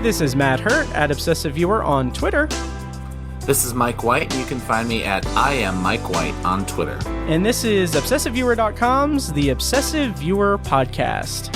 This is Matt Hurt at Obsessive Viewer on Twitter. This is Mike White. You can find me at I am Mike White on Twitter. And this is ObsessiveViewer.com's The Obsessive Viewer Podcast.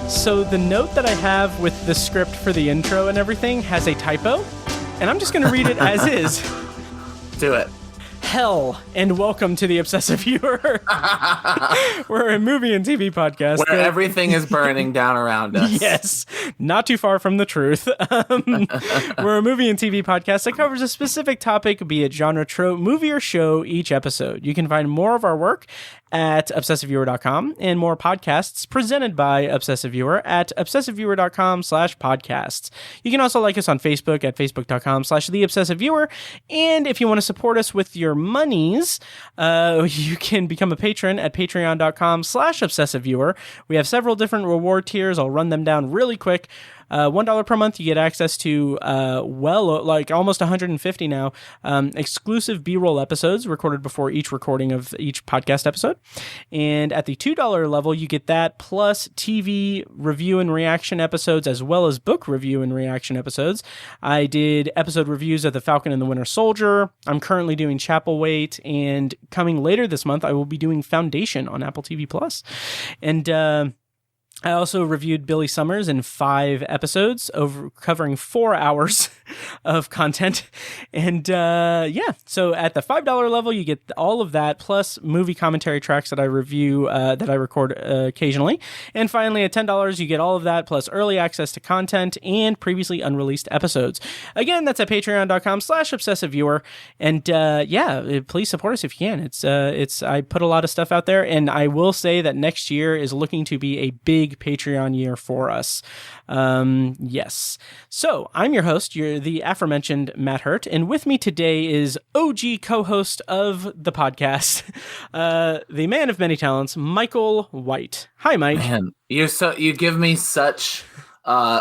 So the note that I have with the script for the intro and everything has a typo, and I'm just going to read it as is. Do it. Hell, and welcome to the Obsessive Viewer. We're a movie and TV podcast. Where everything is burning down around us. Yes, not too far from the truth. We're a movie and TV podcast that covers a specific topic, be it genre, trope, movie, or show each episode. You can find more of our work at ObsessiveViewer.com and more podcasts presented by Obsessive Viewer at ObsessiveViewer.com/podcasts. You can also like us on Facebook at Facebook.com/TheObsessiveViewer. And if you want to support us with your monies, you can become a patron at Patreon.com/ObsessiveViewer. We have several different reward tiers. I'll run them down really quick. $1 per month, you get access to, almost 150 now, exclusive B-roll episodes recorded before each recording of each podcast episode. And at the $2 level, you get that plus TV review and reaction episodes, as well as book review and reaction episodes. I did episode reviews of The Falcon and the Winter Soldier. I'm currently doing Chapelwaite, and coming later this month, I will be doing Foundation on Apple TV Plus. And, I also reviewed Billy Summers in 5 episodes, covering 4 hours of content. And so at the $5 level, you get all of that, plus movie commentary tracks that I review, that I record occasionally. And finally, at $10, you get all of that, plus early access to content and previously unreleased episodes. Again, that's at Patreon.com/ObsessiveViewer. And please support us if you can. I put a lot of stuff out there, and I will say that next year is looking to be a big Patreon year for us. Yes. So I'm your host, you're the aforementioned Matt Hurt, and with me today is OG co-host of the podcast, the man of many talents, Michael White. Hi, Mike. Man, you give me such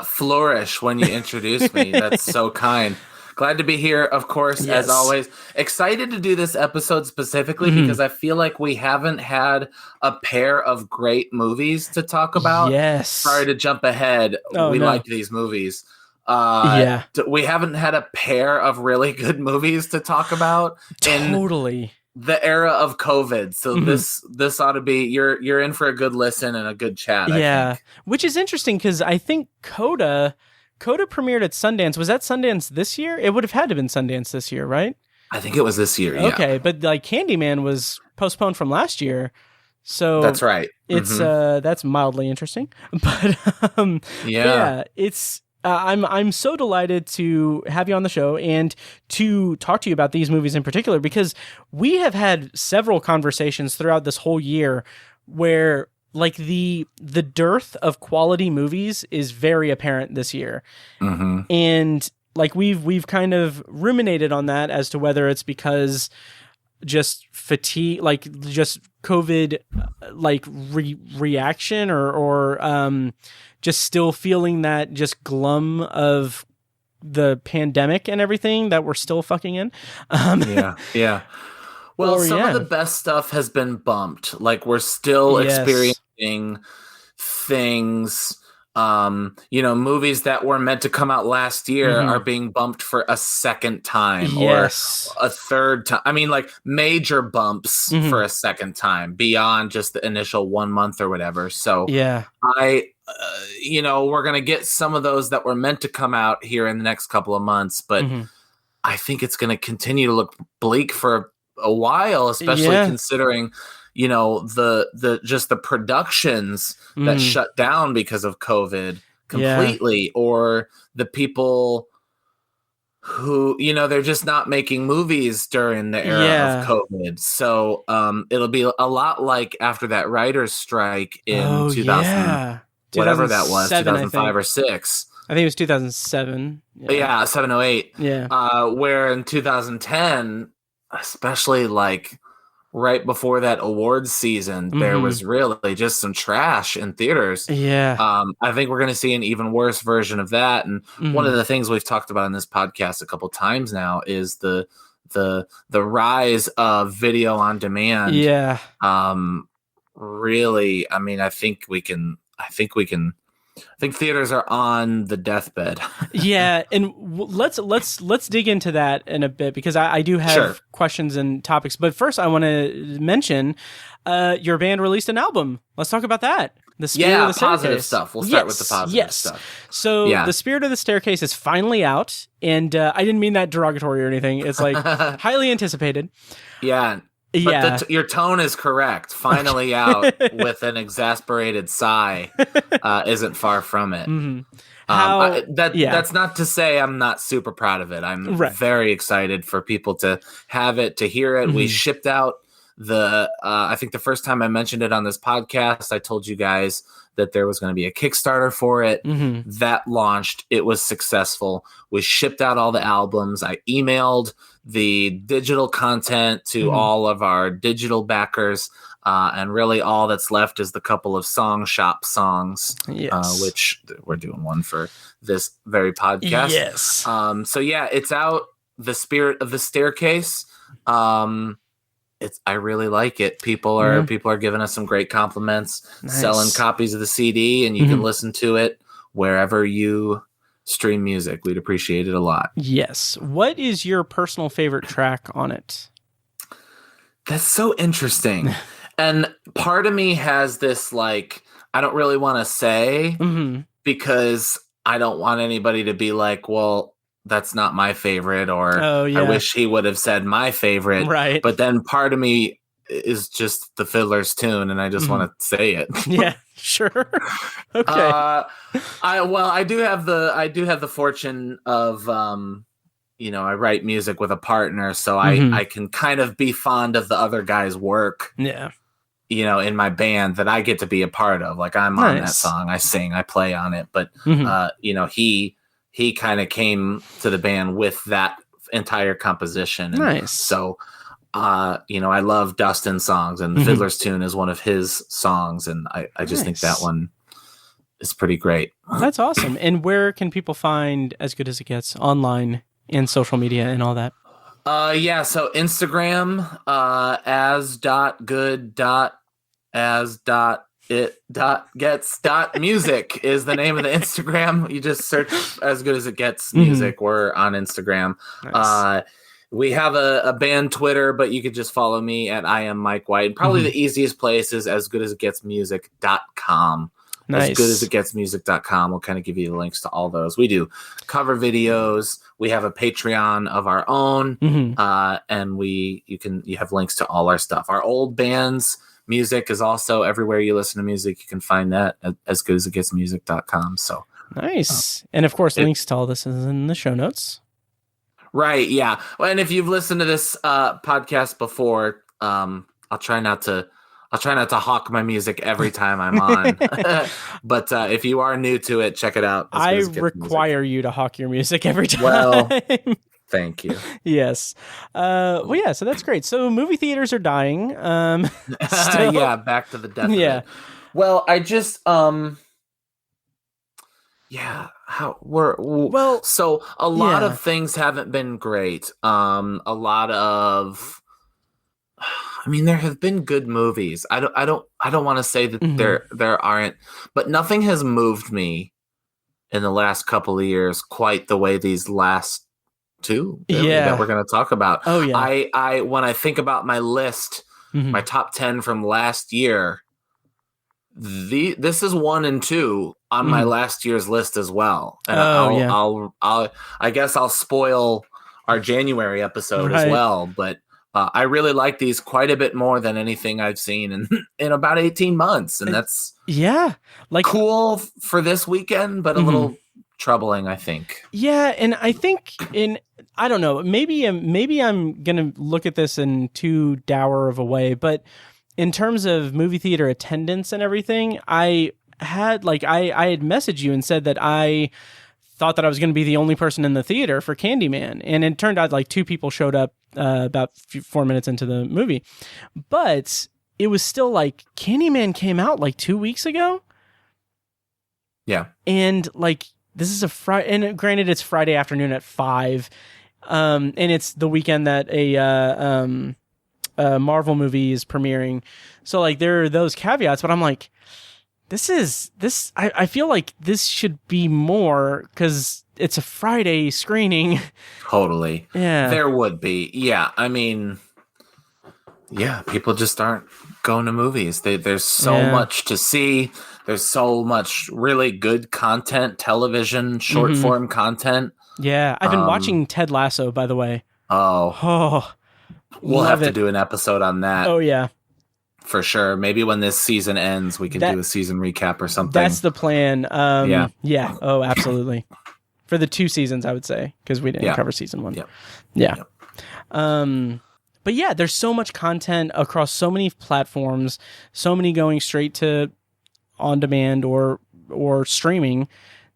flourish when you introduce me. That's so kind. Glad to be here, of course, yes. As always. Excited to do this episode specifically because I feel like we haven't had a pair of great movies to talk about. Yes. Sorry to jump ahead. We like these movies. We haven't had a pair of really good movies to talk about. Totally. In the era of COVID. So this ought to be, you're in for a good listen and a good chat. Yeah. I think. Which is interesting because I think CODA premiered at Sundance. Was that Sundance this year? It would have had to have been Sundance this year, right? I think it was this year, yeah. Okay, but like Candyman was postponed from last year. So that's right. It's that's mildly interesting. But it's I'm so delighted to have you on the show and to talk to you about these movies in particular, because we have had several conversations throughout this whole year where like the dearth of quality movies is very apparent this year. And like we've kind of ruminated on that as to whether it's because just fatigue, like just COVID, like reaction or just still feeling that just glum of the pandemic and everything that we're still fucking in. Yeah. Well, some of the best stuff has been bumped. Like we're still experiencing things. Movies that were meant to come out last year are being bumped for a second time or a third time. I mean, like major bumps for a second time beyond just the initial 1 month or whatever. So we're going to get some of those that were meant to come out here in the next couple of months, but I think it's going to continue to look bleak for a while, especially considering the productions that shut down because of COVID completely, or the people who they're just not making movies during the era of COVID. So it'll be a lot like after that writer's strike in 2000 whatever that was, 2005 or 6. I think it was 2007. 708. Where in 2010, especially like right before that awards season, there was really just some trash in theaters. Yeah. I think we're going to see an even worse version of that. And one of the things we've talked about in this podcast a couple times now is the rise of video on demand. Yeah. Really, I mean, I think theaters are on the deathbed. Yeah, and let's dig into that in a bit, because I do have questions and topics. But first, I want to mention your band released an album. Let's talk about that. The Spirit of the Staircase. Positive stuff. We'll start with the positive stuff. So The Spirit of the Staircase is finally out, and I didn't mean that derogatory or anything. It's like highly anticipated. Yeah. But your tone is correct. Finally out with an exasperated sigh isn't far from it. That's not to say I'm not super proud of it. I'm very excited for people to have it, to hear it. We shipped out I think the first time I mentioned it on this podcast, I told you guys that there was going to be a Kickstarter for it. That launched. It was successful. We shipped out all the albums. I emailed the digital content to all of our digital backers. And really all that's left is the couple of Song Shop songs, which we're doing one for this very podcast. Yes. So it's out. The Spirit of the Staircase. I really like it. People are giving us some great compliments, selling copies of the CD, and you can listen to it wherever you stream music. We'd appreciate it a lot. Yes. What is your personal favorite track on it? That's so interesting. And part of me has this, like, I don't really want to say because I don't want anybody to be like, well, that's not my favorite, or I wish he would have said my favorite. Right. But then part of me is just the Fiddler's Tune, and I just want to say it. Yeah, sure. Okay. I do have the fortune of I write music with a partner, so I can kind of be fond of the other guy's work. Yeah. In my band that I get to be a part of. Like, I'm on that song, I sing, I play on it, but he kind of came to the band with that entire composition. And so, I love Dustin's songs, and Fiddler's Tune is one of his songs. And I just think that one is pretty great. That's awesome. And where can people find As Good As It Gets online and social media and all that? So Instagram, as.good.as.it.gets.music is the name of the Instagram. You just search As Good As It Gets Music. We're on Instagram. Nice. We have a band Twitter, but you could just follow me at I am Mike White. Probably the easiest place is asgoodasitgetsmusic.com. Nice. Asgoodasitgetsmusic.com will kind of give you the links to all those. We do cover videos. We have a Patreon of our own, and you have links to all our stuff. Our old bands music is also everywhere you listen to music. You can find that at asgoodasitgetsmusic.com. So nice. And of course, links to all this is in the show notes. Right. Yeah. Well, and if you've listened to this podcast before, I'll try not to hawk my music every time I'm on. But if you are new to it, check it out. I require you to hawk your music every time. Well, thank you. Yes. So that's great. So movie theaters are dying. Yeah, back to the death. Yeah. Well, I just so a lot of things haven't been great. There have been good movies. I don't want to say that there aren't, but nothing has moved me in the last couple of years quite the way these last two that we're going to talk about. Oh yeah. I when I think about my list, my top 10 from last year, this is 1 and 2 on my last year's list as well. And I guess I'll spoil our January episode as well, but I really like these quite a bit more than anything I've seen in about 18 months. And that's cool for this weekend, but a little troubling, I think. Yeah. And I think I don't know, maybe I'm going to look at this in too dour of a way, but in terms of movie theater attendance and everything, I had messaged you and said that I thought that I was going to be the only person in the theater for Candyman. And it turned out 2 people showed up about 4 minutes into the movie. But it was still like Candyman came out like 2 weeks ago. Yeah. And like this is a Friday, and granted it's Friday afternoon at 5. And it's the weekend that a Marvel movie is premiering. So like there are those caveats, but I'm like, I feel like this should be more because it's a Friday screening. Totally. Yeah. There would be. Yeah. I mean, yeah, people just aren't going to movies. There's so much to see. There's so much really good content, television, short form content. Yeah. I've been watching Ted Lasso, by the way. Oh. We'll have to do an episode on that. Oh, yeah. For sure. Maybe when this season ends, we can do a season recap or something. That's the plan. Yeah. Yeah. Oh, absolutely. For the 2 seasons, I would say, because we didn't cover season 1. Yep. Yeah. Yep. But yeah, there's so much content across so many platforms, so many going straight to on demand or streaming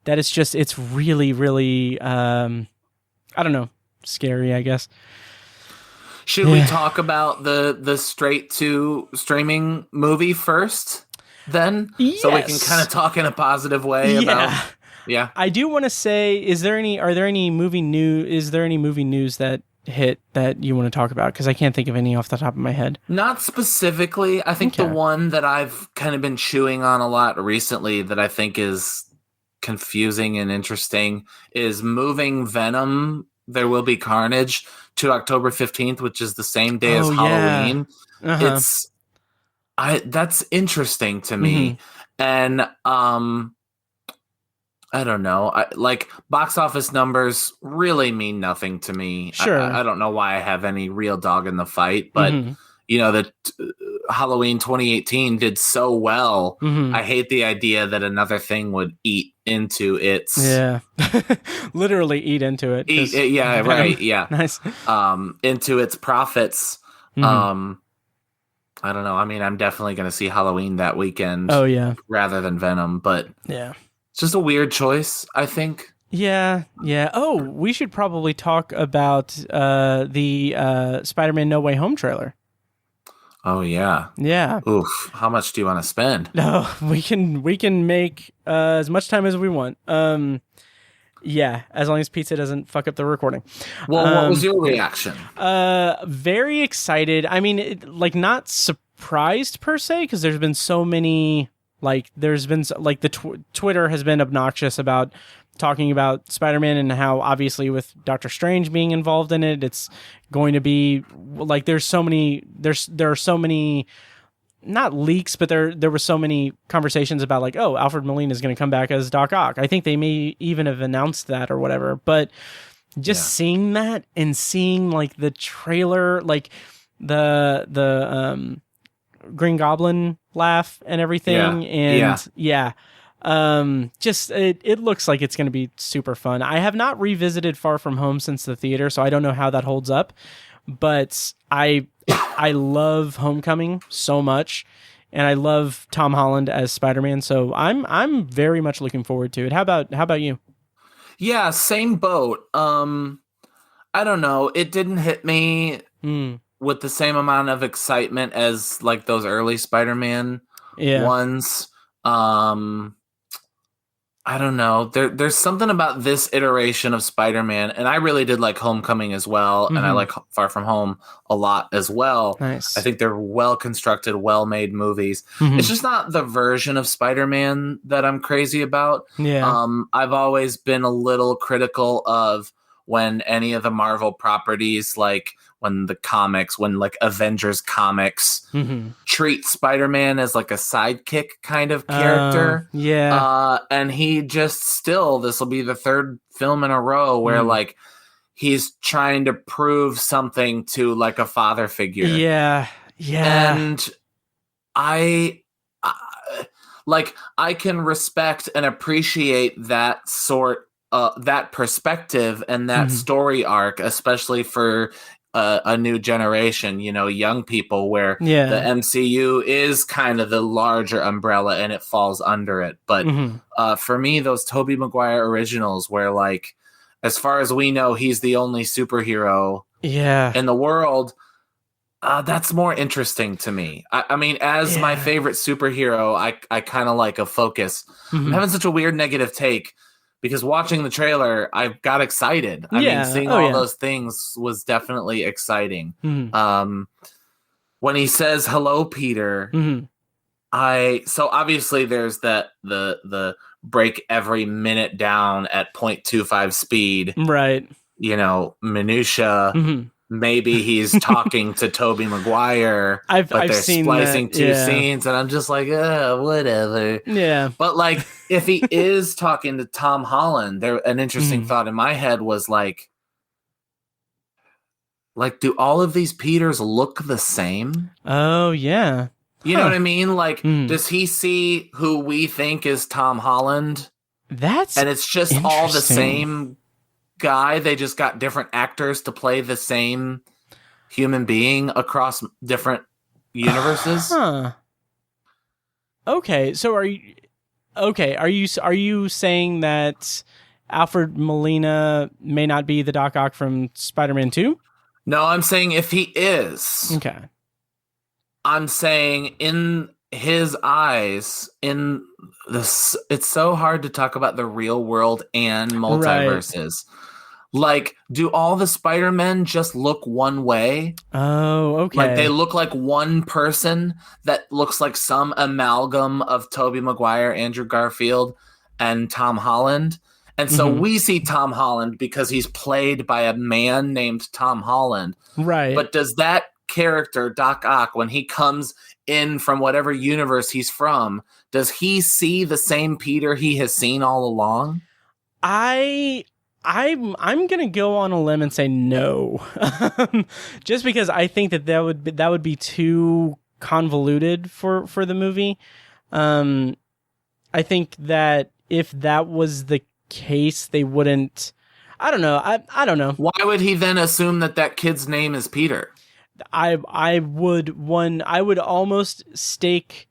that it's really, really, I don't know, scary, I guess. Should we talk about the straight to streaming movie first, then? Yes. So we can kind of talk in a positive way about. Yeah. I do want to say, are there any movie news that hit that you want to talk about? Because I can't think of any off the top of my head. Not specifically. I think the one that I've kind of been chewing on a lot recently that I think is confusing and interesting is moving Venom, There Will Be Carnage, to October 15th, which is the same day as Halloween. Uh-huh. That's interesting to me. And I don't know. Like box office numbers really mean nothing to me. Sure. I don't know why I have any real dog in the fight, but you know, that Halloween 2018 did so well. I hate the idea that another thing would eat into its literally eat into it. Yeah, right. Yeah. Nice. Into its profits. I don't know. I mean, I'm definitely going to see Halloween that weekend. Oh yeah. Rather than Venom, but yeah. It's just a weird choice, I think. Yeah. Oh, we should probably talk about the Spider-Man No Way Home trailer. Oh yeah. Yeah. Oof. How much do you want to spend? No, we can make as much time as we want. Yeah, as long as pizza doesn't fuck up the recording. Well, what was your reaction? Very excited. I mean, not surprised per se, because there's been so many. Like, there's been, like, the Twitter has been obnoxious about talking about Spider-Man and how, obviously, with Doctor Strange being involved in it, it's going to be, like, there are so many, not leaks, but there were so many conversations about, like, oh, Alfred Molina is going to come back as Doc Ock. I think they may even have announced that or whatever. But just seeing that and seeing, like, the trailer, like, the Green Goblin laugh and everything, just it looks like it's going to be super fun. I have not revisited Far From Home since the theater, so I don't know how that holds up, but I love Homecoming so much, and I love Tom Holland as Spider-Man, so I'm very much looking forward to it. How about you? Yeah, same boat. I don't know, it didn't hit me with the same amount of excitement as like those early Spider-Man ones. I don't know. There's something about this iteration of Spider-Man, and I really did like Homecoming as well, and I like Far From Home a lot as well. Nice. I think they're well-constructed, well-made movies. It's just not the version of Spider-Man that I'm crazy about. Yeah. I've always been a little critical of when any of the Marvel properties, like when like Avengers comics treat Spider-Man as like a sidekick kind of character. And he just this will be the third film in a row where like he's trying to prove something to like a father figure. Yeah. And I can respect and appreciate that sort that perspective and that story arc, especially for a new generation, you know, young people, where the MCU is kind of the larger umbrella and it falls under it. But for me, those Tobey Maguire originals, where like, as far as we know, he's the only superhero in the world, that's more interesting to me. I mean, as my favorite superhero, I kind of like a focus. I'm having such a weird negative take because watching the trailer, I got excited. I mean, seeing all those things was definitely exciting. When he says, "Hello, Peter," so obviously there's the break every minute down at 0.25 speed. Right. Minutia. Maybe he's talking to Tobey Maguire, but they're splicing two scenes, and I'm just like, whatever. Yeah. But like, if he is talking to Tom Holland, an interesting thought in my head was like, do all of these Peters look the same? Oh, yeah. You know what I mean? Like, does he see who we think is Tom Holland? And it's just all the same guy. They just got different actors to play the same human being across different universes. Okay, so are you saying that Alfred Molina may not be the Doc Ock from Spider-Man 2? No, I'm saying if he is. Okay. I'm saying in his eyes, in this, it's so hard to talk about the real world and multiverses. Right. Like, do all the Spider-Men just look one way? Oh, okay. Like, they look like one person that looks like some amalgam of Tobey Maguire, Andrew Garfield, and Tom Holland. And so we see Tom Holland because he's played by a man named Tom Holland. Right. But does that character, Doc Ock, when he comes in from whatever universe he's from, does he see the same Peter he has seen all along? I'm gonna go on a limb and say no, just because I think that would be too convoluted for the movie. I think that if that was the case, they wouldn't. I don't know. I don't know. Why would he then assume that kid's name is Peter? I would almost stake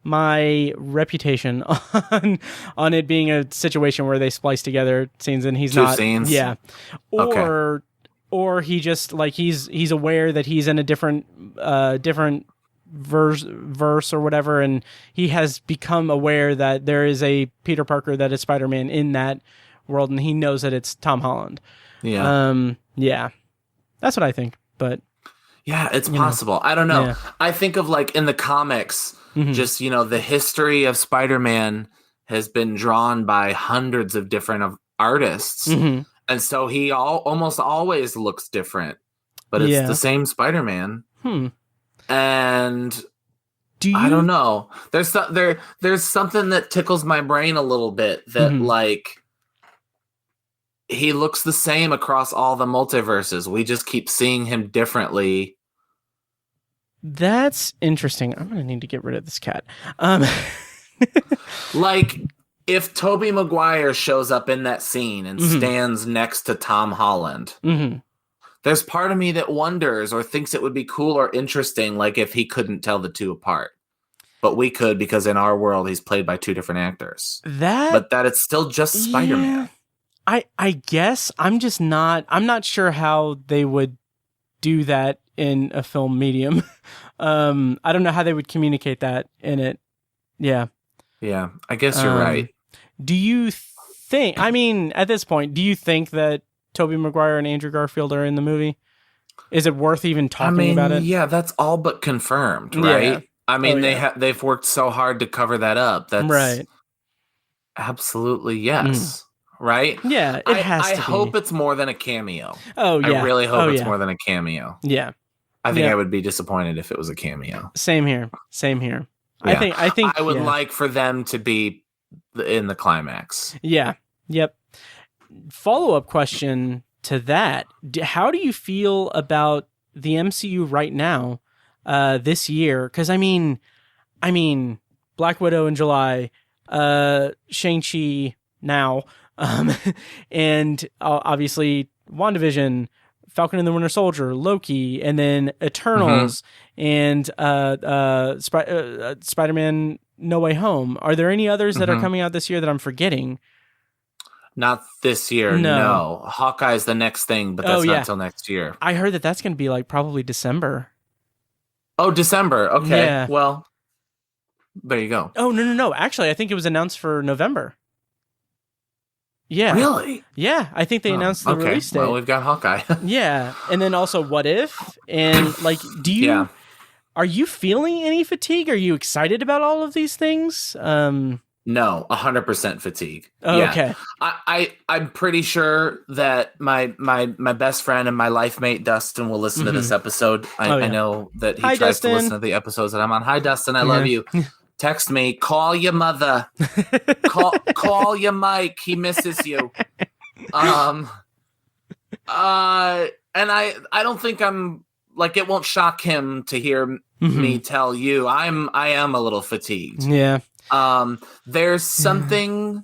my reputation on it being a situation where they splice together scenes and he's two not scenes. Yeah. Or he just like he's aware that he's in a different verse or whatever, and he has become aware that there is a Peter Parker that is Spider-Man in that world, and he knows that it's Tom Holland. Yeah. That's what I think. But yeah, it's possible. I don't know. Yeah. I think of like in the comics, just, the history of Spider-Man has been drawn by hundreds of different artists. And so he almost always looks different, but it's the same Spider-Man. And I don't know. There's something that tickles my brain a little bit that like he looks the same across all the multiverses. We just keep seeing him differently. That's interesting. I'm going to need to get rid of this cat. Like, if Tobey Maguire shows up in that scene and stands next to Tom Holland, there's part of me that wonders or thinks it would be cool or interesting, like if he couldn't tell the two apart. But we could, because in our world, he's played by two different actors. But that it's still just Spider-Man. I guess I'm not sure how they would do that in a film medium. I don't know how they would communicate that in it. Yeah, I guess you're right. Do you think, at this point, do you think that Tobey Maguire and Andrew Garfield are in the movie? Is it worth even talking about it? Yeah, that's all but confirmed, right? Yeah. They've worked so hard to cover that up. That's right. Absolutely yes. Right? Yeah, it has to be. I hope it's more than a cameo. Oh, yeah. I really hope it's more than a cameo. Yeah. I think I would be disappointed if it was a cameo. Same here. Yeah. I think I would like for them to be in the climax. Yeah. Yep. Follow-up question to that. How do you feel about the MCU right now, this year? Because Black Widow in July, Shang-Chi now, and obviously WandaVision, Falcon and the Winter Soldier, Loki, and then Eternals, and Spider-Man No Way Home. Are there any others that are coming out this year that I'm forgetting? Not this year. No. Hawkeye's the next thing, but that's not until next year. I heard that that's going to be like probably December. Oh, December. Okay. Yeah. Well, there you go. Oh, no. Actually, I think it was announced for November. Yeah. Really? Yeah. I think they announced the release date. Well, we've got Hawkeye. Yeah. And then also What If? And like, are you feeling any fatigue? Are you excited about all of these things? No, 100% fatigue. Oh, yeah. Okay. I'm pretty sure that my best friend and my life mate Dustin will listen to this episode. I know that he tries Dustin. to listen to the episodes that I'm on. Hi, Dustin. I love you. Text me. Call your mother. call your Mike. He misses you. And I don't think I'm like, it won't shock him to hear me tell you I am a little fatigued. Yeah. There's something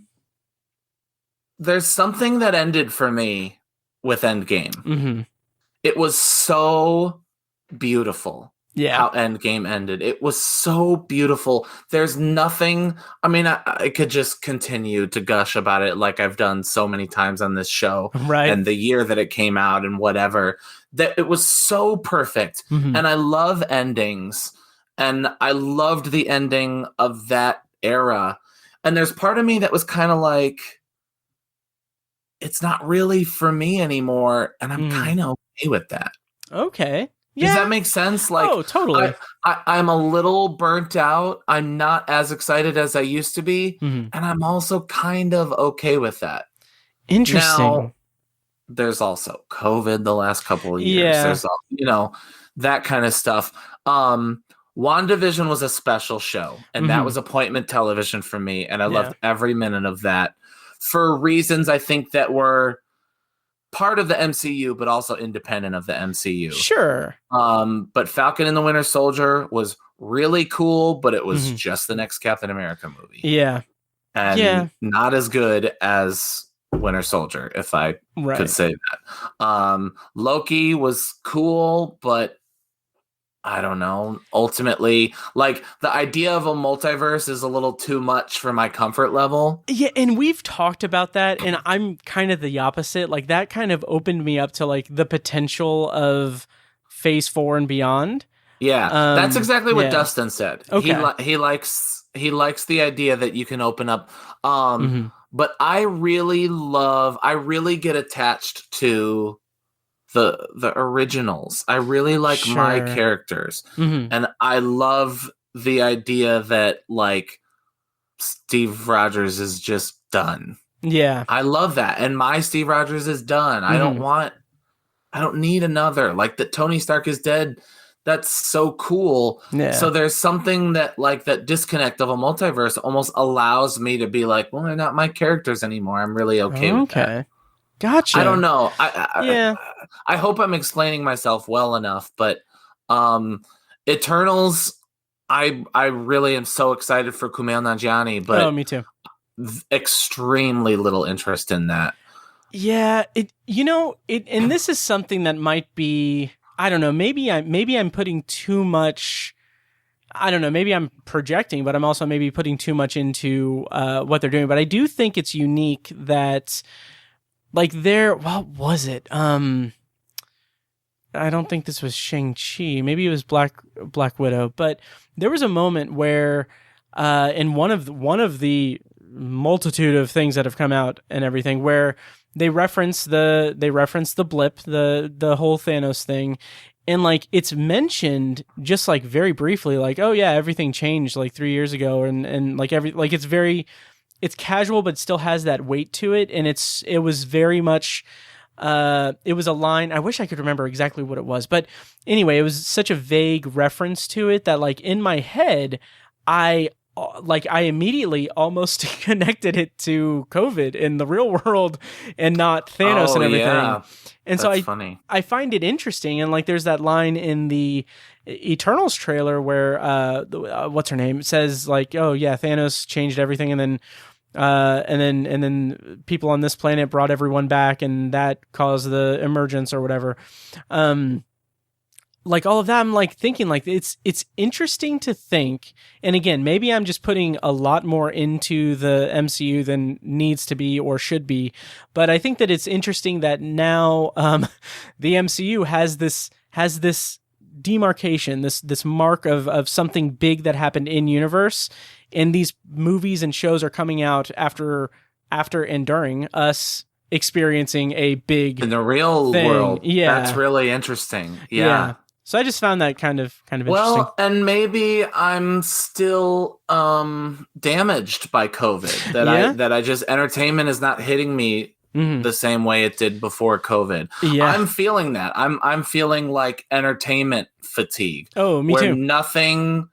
that ended for me with Endgame. It was so beautiful. Yeah. How Endgame ended. It was so beautiful. There's nothing. I mean, I could just continue to gush about it like I've done so many times on this show. Right. And the year that it came out and whatever. That it was so perfect. And I love endings. And I loved the ending of that era. And there's part of me that was kind of like, it's not really for me anymore. And I'm kind of okay with that. Okay. Yeah. Does that make sense? Like, oh, totally. I'm a little burnt out. I'm not as excited as I used to be. And I'm also kind of okay with that. Interesting. Now, there's also COVID the last couple of years. Yeah. There's, that kind of stuff. WandaVision was a special show, and that was appointment television for me. And I loved every minute of that for reasons I think that were part of the MCU, but also independent of the MCU. Sure. But Falcon and the Winter Soldier was really cool, but it was just the next Captain America movie. Yeah. And not as good as Winter Soldier, if I could say that. Loki was cool, but I don't know. Ultimately, like, the idea of a multiverse is a little too much for my comfort level. Yeah, and we've talked about that, and I'm kind of the opposite. Like, that kind of opened me up to, like, the potential of Phase 4 and beyond. Yeah, that's exactly what Dustin said. Okay. He likes the idea that you can open up. But I really get attached to the originals. I really like my characters. And I love the idea that, like, Steve Rogers is just done. Yeah. I love that. And my Steve Rogers is done. I don't need another. Like, that Tony Stark is dead. That's so cool. Yeah. So there's something that, like, that disconnect of a multiverse almost allows me to be like, well, they're not my characters anymore. I'm really okay with that. Gotcha. I don't know. I hope I'm explaining myself well enough, but Eternals, I really am so excited for Kumail Nanjiani, but me too. Extremely little interest in that. Yeah, and this is something that might be, I don't know, maybe I'm putting too much, I don't know, maybe I'm projecting, but I'm also maybe putting too much into what they're doing. But I do think it's unique that, like, what was it? I don't think this was Shang-Chi. Maybe it was Black Widow. But there was a moment where, in one of the multitude of things that have come out and everything, where they reference the blip, the whole Thanos thing, and, like, it's mentioned just, like, very briefly, like, oh yeah, everything changed like 3 years ago, and like it's casual, but still has that weight to it. And it was very much, it was a line. I wish I could remember exactly what it was, but anyway, it was such a vague reference to it that, like, in my head, I immediately almost connected it to COVID in the real world and not Thanos and everything. Yeah. And that's funny. I find it interesting. And, like, there's that line in the Eternals trailer where what's her name says, like, oh yeah, Thanos changed everything, and then people on this planet brought everyone back, and that caused the emergence or whatever. like all of that, I'm like thinking like it's interesting to think, and again, maybe I'm just putting a lot more into the MCU than needs to be or should be, but I think that it's interesting that now the MCU has this demarcation, this mark of something big that happened in universe, and these movies and shows are coming out after and during us experiencing a big in the real thing. world. Yeah, that's really interesting. Yeah. So I just found that kind of interesting. Well, and maybe I'm still damaged by COVID. That I just entertainment is not hitting me the same way it did before COVID. Yeah. I'm feeling that. I'm feeling like entertainment fatigue. Oh, me too. Nothing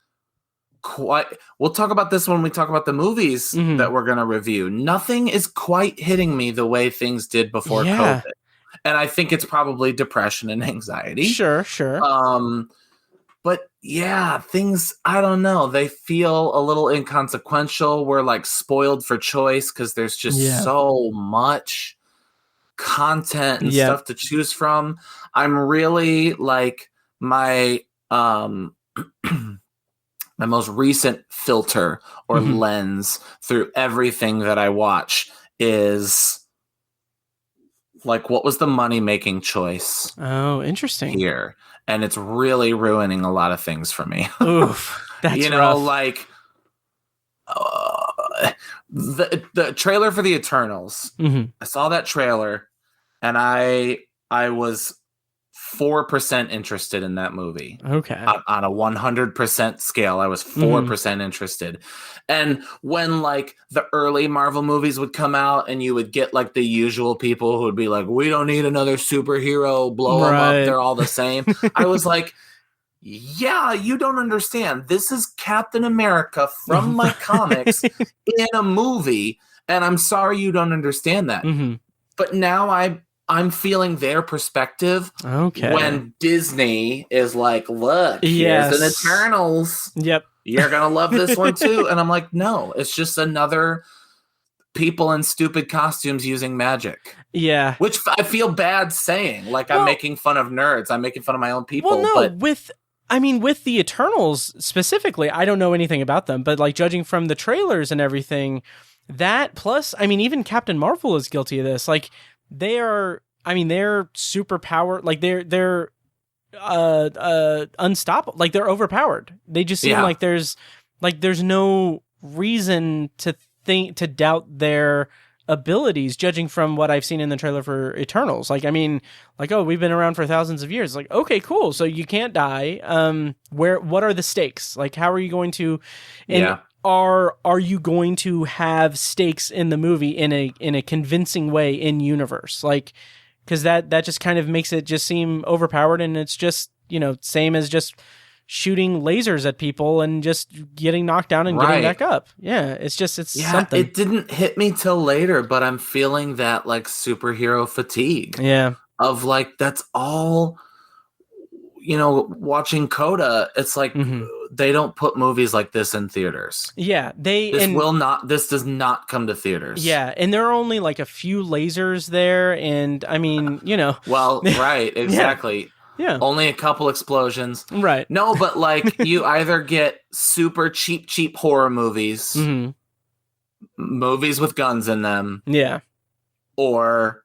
quite. We'll talk about this when we talk about the movies that we're going to review. Nothing is quite hitting me the way things did before COVID. And I think it's probably depression and anxiety. Sure. But yeah, things, I don't know. They feel a little inconsequential. We're like spoiled for choice because there's just so much content and stuff to choose from. I'm really like my my most recent filter or lens through everything that I watch is like, what was the money-making choice? Oh, interesting. Here. And it's really ruining a lot of things for me. Oof, that's rough. Like the trailer for the Eternals. I saw that trailer, and I was 4% interested in that movie. Okay. On a 100% scale, I was 4% interested. And when like the early Marvel movies would come out and you would get like the usual people who would be like, we don't need another superhero, blow them up, they're all the same. I was like, yeah, you don't understand. This is Captain America from my comics in a movie. And I'm sorry you don't understand that. But now I'm feeling their perspective when Disney is like, look, here's an Eternals. Yep. You're going to love this one too. And I'm like, no, it's just another people in stupid costumes using magic. Yeah. Which I feel bad saying. Like, I'm making fun of nerds. I'm making fun of my own people. Well, no, but with the Eternals specifically, I don't know anything about them, but like judging from the trailers and everything, that plus, I mean, even Captain Marvel is guilty of this. Like, they're super powered. Like they're unstoppable. Like they're overpowered. They just seem like there's no reason to doubt their abilities, judging from what I've seen in the trailer for Eternals. Like, I mean, like, oh, we've been around for thousands of years. Like, okay, cool. So you can't die. What are the stakes? Like, how are you going to? And are you going to have stakes in the movie in a convincing way in universe? Like, because that just kind of makes it just seem overpowered, and it's just, same as just shooting lasers at people and just getting knocked down and getting back up. Yeah, it's something. It didn't hit me till later, but I'm feeling that like superhero fatigue. Yeah. Of like, that's all, watching CODA, it's like they don't put movies like this in theaters. Yeah, this does not come to theaters. Yeah, and there are only like a few lasers there, and I mean, Well, right, exactly. Yeah. Only a couple explosions. Right. No, but like you either get super cheap horror movies, movies with guns in them. Yeah. Or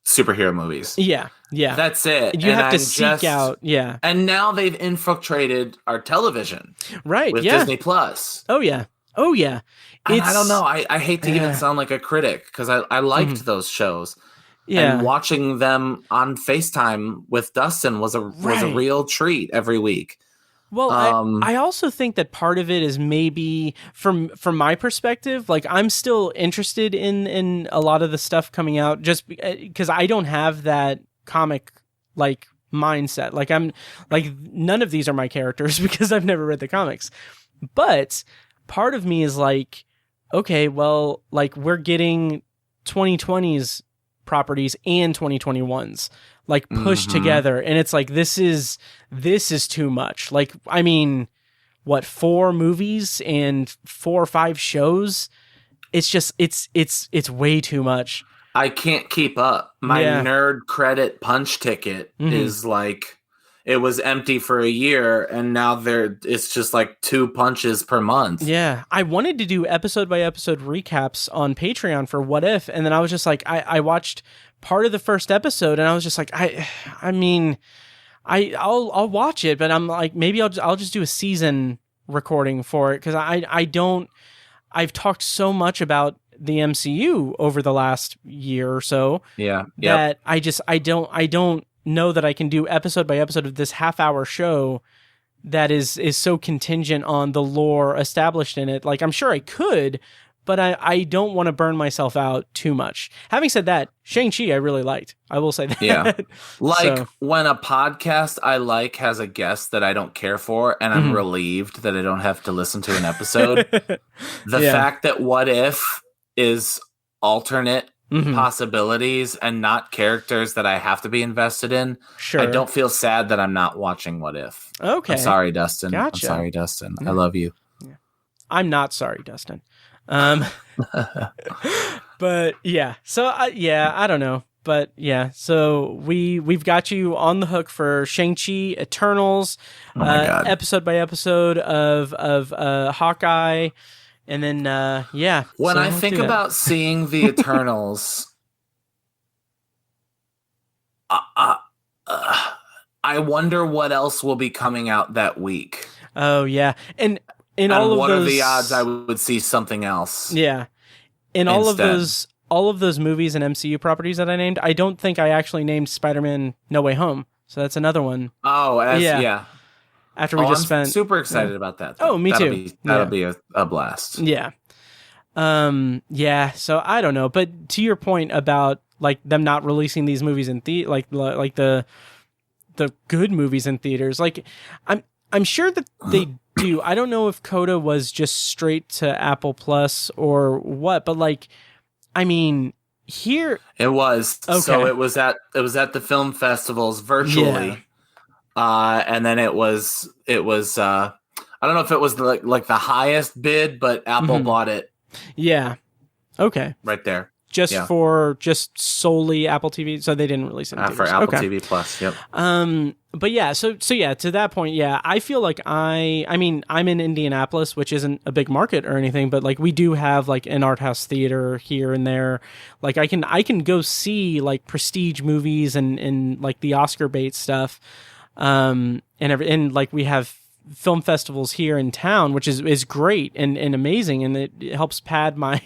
superhero movies. Yeah. Yeah. That's it. You have to seek out. Yeah. And now they've infiltrated our television. Right. With Disney Plus. Oh, yeah. Oh, yeah. I don't know. I hate to even sound like a critic because I liked those shows. Yeah. And watching them on FaceTime with Dustin was a real treat every week. Well, I also think that part of it is maybe from my perspective, like I'm still interested in a lot of the stuff coming out just because I don't have that comic like mindset. Like I'm like none of these are my characters because I've never read the comics. But part of me is like, okay, well, like we're getting 2020's properties and 2021's like pushed together, and it's like this is too much. Like, I mean, what, 4 movies and 4 or 5 shows? It's just it's way too much. I can't keep up. My nerd credit punch ticket is like it was empty for a year, and now it's just like 2 punches per month. Yeah, I wanted to do episode by episode recaps on Patreon for What If, and then I was just like, I watched part of the first episode, and I was just like, I mean, I'll watch it, but I'm like, maybe I'll just do a season recording for it, because I've talked so much about the MCU over the last year or so. Yeah. That I don't know that I can do episode by episode of this half-hour show that is so contingent on the lore established in it. Like, I'm sure I could, but I don't want to burn myself out too much. Having said that, Shang-Chi I really liked. I will say that. Yeah. Like when a podcast I like has a guest that I don't care for, and I'm relieved that I don't have to listen to an episode. The fact that What If is alternate possibilities and not characters that I have to be invested in. Sure. I don't feel sad that I'm not watching What If. Okay. I'm sorry, Dustin. Gotcha. I'm sorry, Dustin. I love you. Yeah. I'm not sorry, Dustin. But yeah. So I don't know. But yeah, so we've got you on the hook for Shang-Chi, Eternals, episode by episode of Hawkeye. And then, When I think about seeing the Eternals, I wonder what else will be coming out that week. Oh, yeah. And what are the odds I would see something else? Yeah. In all of those movies and MCU properties that I named, I don't think I actually named Spider-Man No Way Home. So that's another one. Oh, yeah. After we just spent super excited about that. Oh, me too. That'll be a blast. Yeah. So I don't know, but to your point about like them not releasing these movies in like the good movies in theaters, like I'm sure that they do. I don't know if CODA was just straight to Apple Plus or what, but like, I mean, here it was. Okay. So it was at the film festivals virtually. Yeah. And then it was I don't know if it was like the highest bid, but Apple bought it. Yeah. Okay. Right there. Just solely Apple TV, so they didn't release it in for Apple TV Plus. Yep. But yeah, so yeah, to that point, yeah, I feel like I mean, I'm in Indianapolis, which isn't a big market or anything, but like we do have like an art house theater here and there. Like I can go see like prestige movies and like the Oscar bait stuff. And like we have film festivals here in town, which is great and amazing, and it helps pad my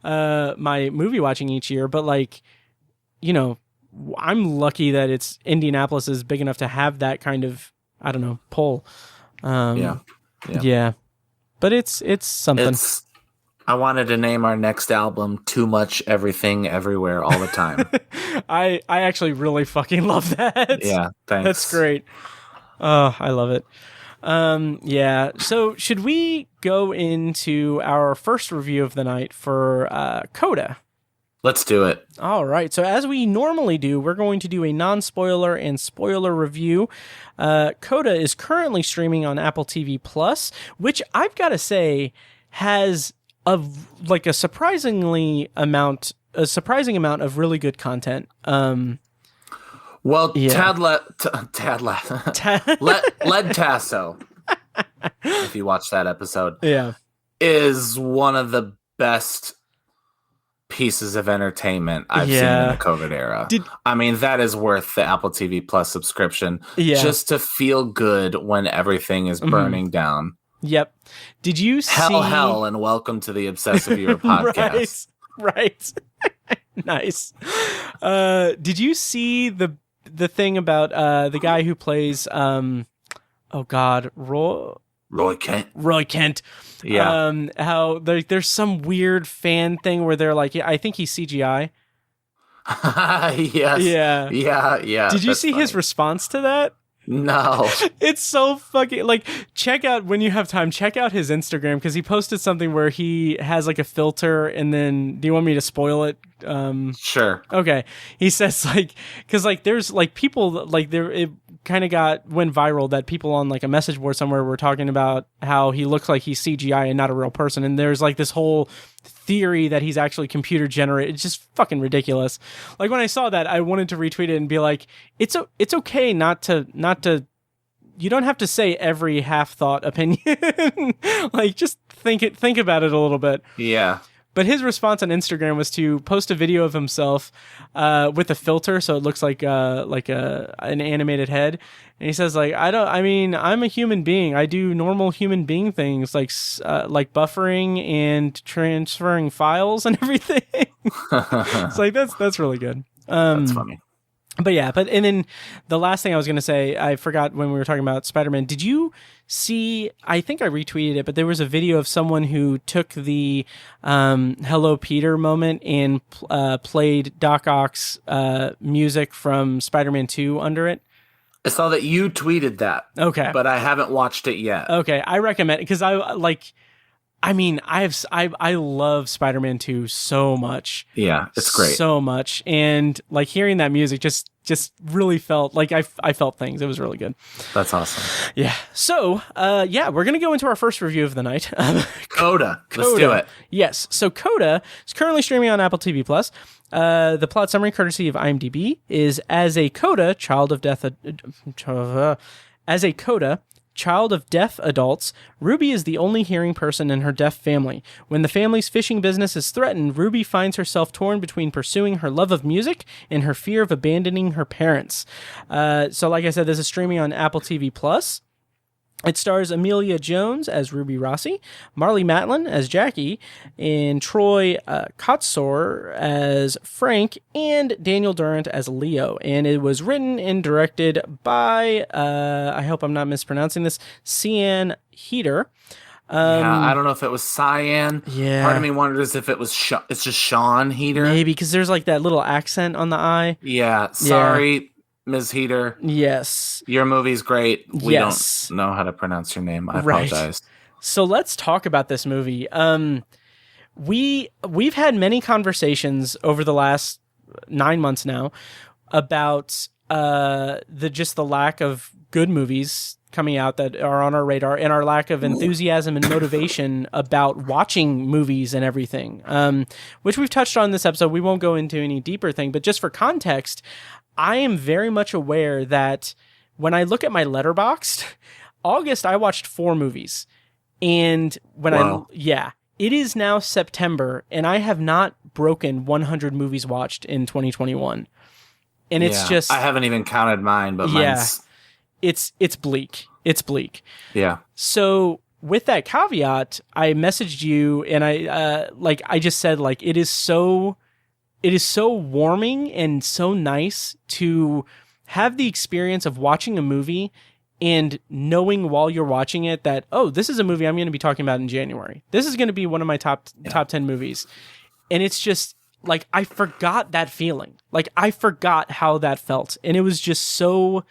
my movie watching each year. But like, you know, I'm lucky that Indianapolis is big enough to have that kind of, I don't know, pull. Yeah. But it's something. I wanted to name our next album Too Much Everything Everywhere All the Time. I actually really fucking love that. Yeah, thanks. That's great. Oh, I love it. Yeah. So should we go into our first review of the night for CODA? Let's do it. All right. So as we normally do, we're going to do a non-spoiler and spoiler review. CODA is currently streaming on Apple TV Plus, which I've got to say has a surprising amount of really good content. Well, yeah. Led Tasso, if you watch that episode, is one of the best pieces of entertainment I've seen in the COVID era. I mean, that is worth the Apple TV Plus subscription just to feel good when everything is burning down. Yep. Did you see hell and welcome to the Obsessive Viewer podcast. Right. Nice. Did you see the thing about the guy who plays Roy Kent. Yeah. How there's some weird fan thing where they're like, I think he's CGI. Yes. Yeah. Did you see his response to that? No. It's so fucking like, when you have time, check out his Instagram, because he posted something where he has like a filter, and then do you want me to spoil it? Sure. Okay. He says like, because like there's like people like there it kind of went viral that people on like a message board somewhere were talking about how he looks like he's CGI and not a real person, and there's like this whole theory that he's actually computer generated. It's just fucking ridiculous. Like when I saw that, I wanted to retweet it and be like, it's okay not to. You don't have to say every half-thought opinion. Like, just think about it a little bit. Yeah. But his response on Instagram was to post a video of himself with a filter, so it looks like an animated head. And he says, like, I'm a human being. I do normal human being things like buffering and transferring files and everything. It's like that's really good. That's funny. And then the last thing I was going to say, I forgot when we were talking about Spider-Man. Did you see, I think I retweeted it, but there was a video of someone who took the Hello Peter moment and played Doc Ock's music from Spider-Man 2 under it. I saw that you tweeted that. Okay. But I haven't watched it yet. Okay. I recommend it because I love Spider-Man 2 so much. Yeah, it's great. So much. And like hearing that music just really felt like I felt things. It was really good. That's awesome. Yeah. So, we're going to go into our first review of the night. CODA. Let's do it. Yes. So CODA is currently streaming on Apple TV Plus. The plot summary, courtesy of IMDb, is as a CODA, child of deaf adults, Ruby is the only hearing person in her deaf family. When the family's fishing business is threatened, Ruby finds herself torn between pursuing her love of music and her fear of abandoning her parents. So like I said, this is streaming on Apple TV+. It stars Amelia Jones as Ruby Rossi, Marlee Matlin as Jackie, and Troy Kotsur as Frank, and Daniel Durant as Leo. And it was written and directed by, I hope I'm not mispronouncing this, Cyan Heater. I don't know if it was Cyan. Yeah. Part of me wonders if it was it's just Sean Heater. Maybe, because there's like that little accent on the I. Yeah. Sorry, Ms. Heater. Yes. Your movie's great. We don't know how to pronounce your name. I apologize. So let's talk about this movie. We've had many conversations over the last 9 months now about the lack of good movies coming out that are on our radar, and our lack of enthusiasm and motivation about watching movies and everything, which we've touched on in this episode. We won't go into any deeper thing, but just for context, I am very much aware that when I look at my Letterboxd, August, I watched 4 movies. And when it is now September, and I have not broken 100 movies watched in 2021. And it's just... I haven't even counted mine, but mine's... It's bleak. It's bleak. Yeah. So with that caveat, I messaged you, and I just said, like, it is so warming and so nice to have the experience of watching a movie and knowing while you're watching it that, oh, this is a movie I'm going to be talking about in January. This is going to be one of my top 10 movies. And it's just like, I forgot that feeling. Like, I forgot how that felt. And it was just so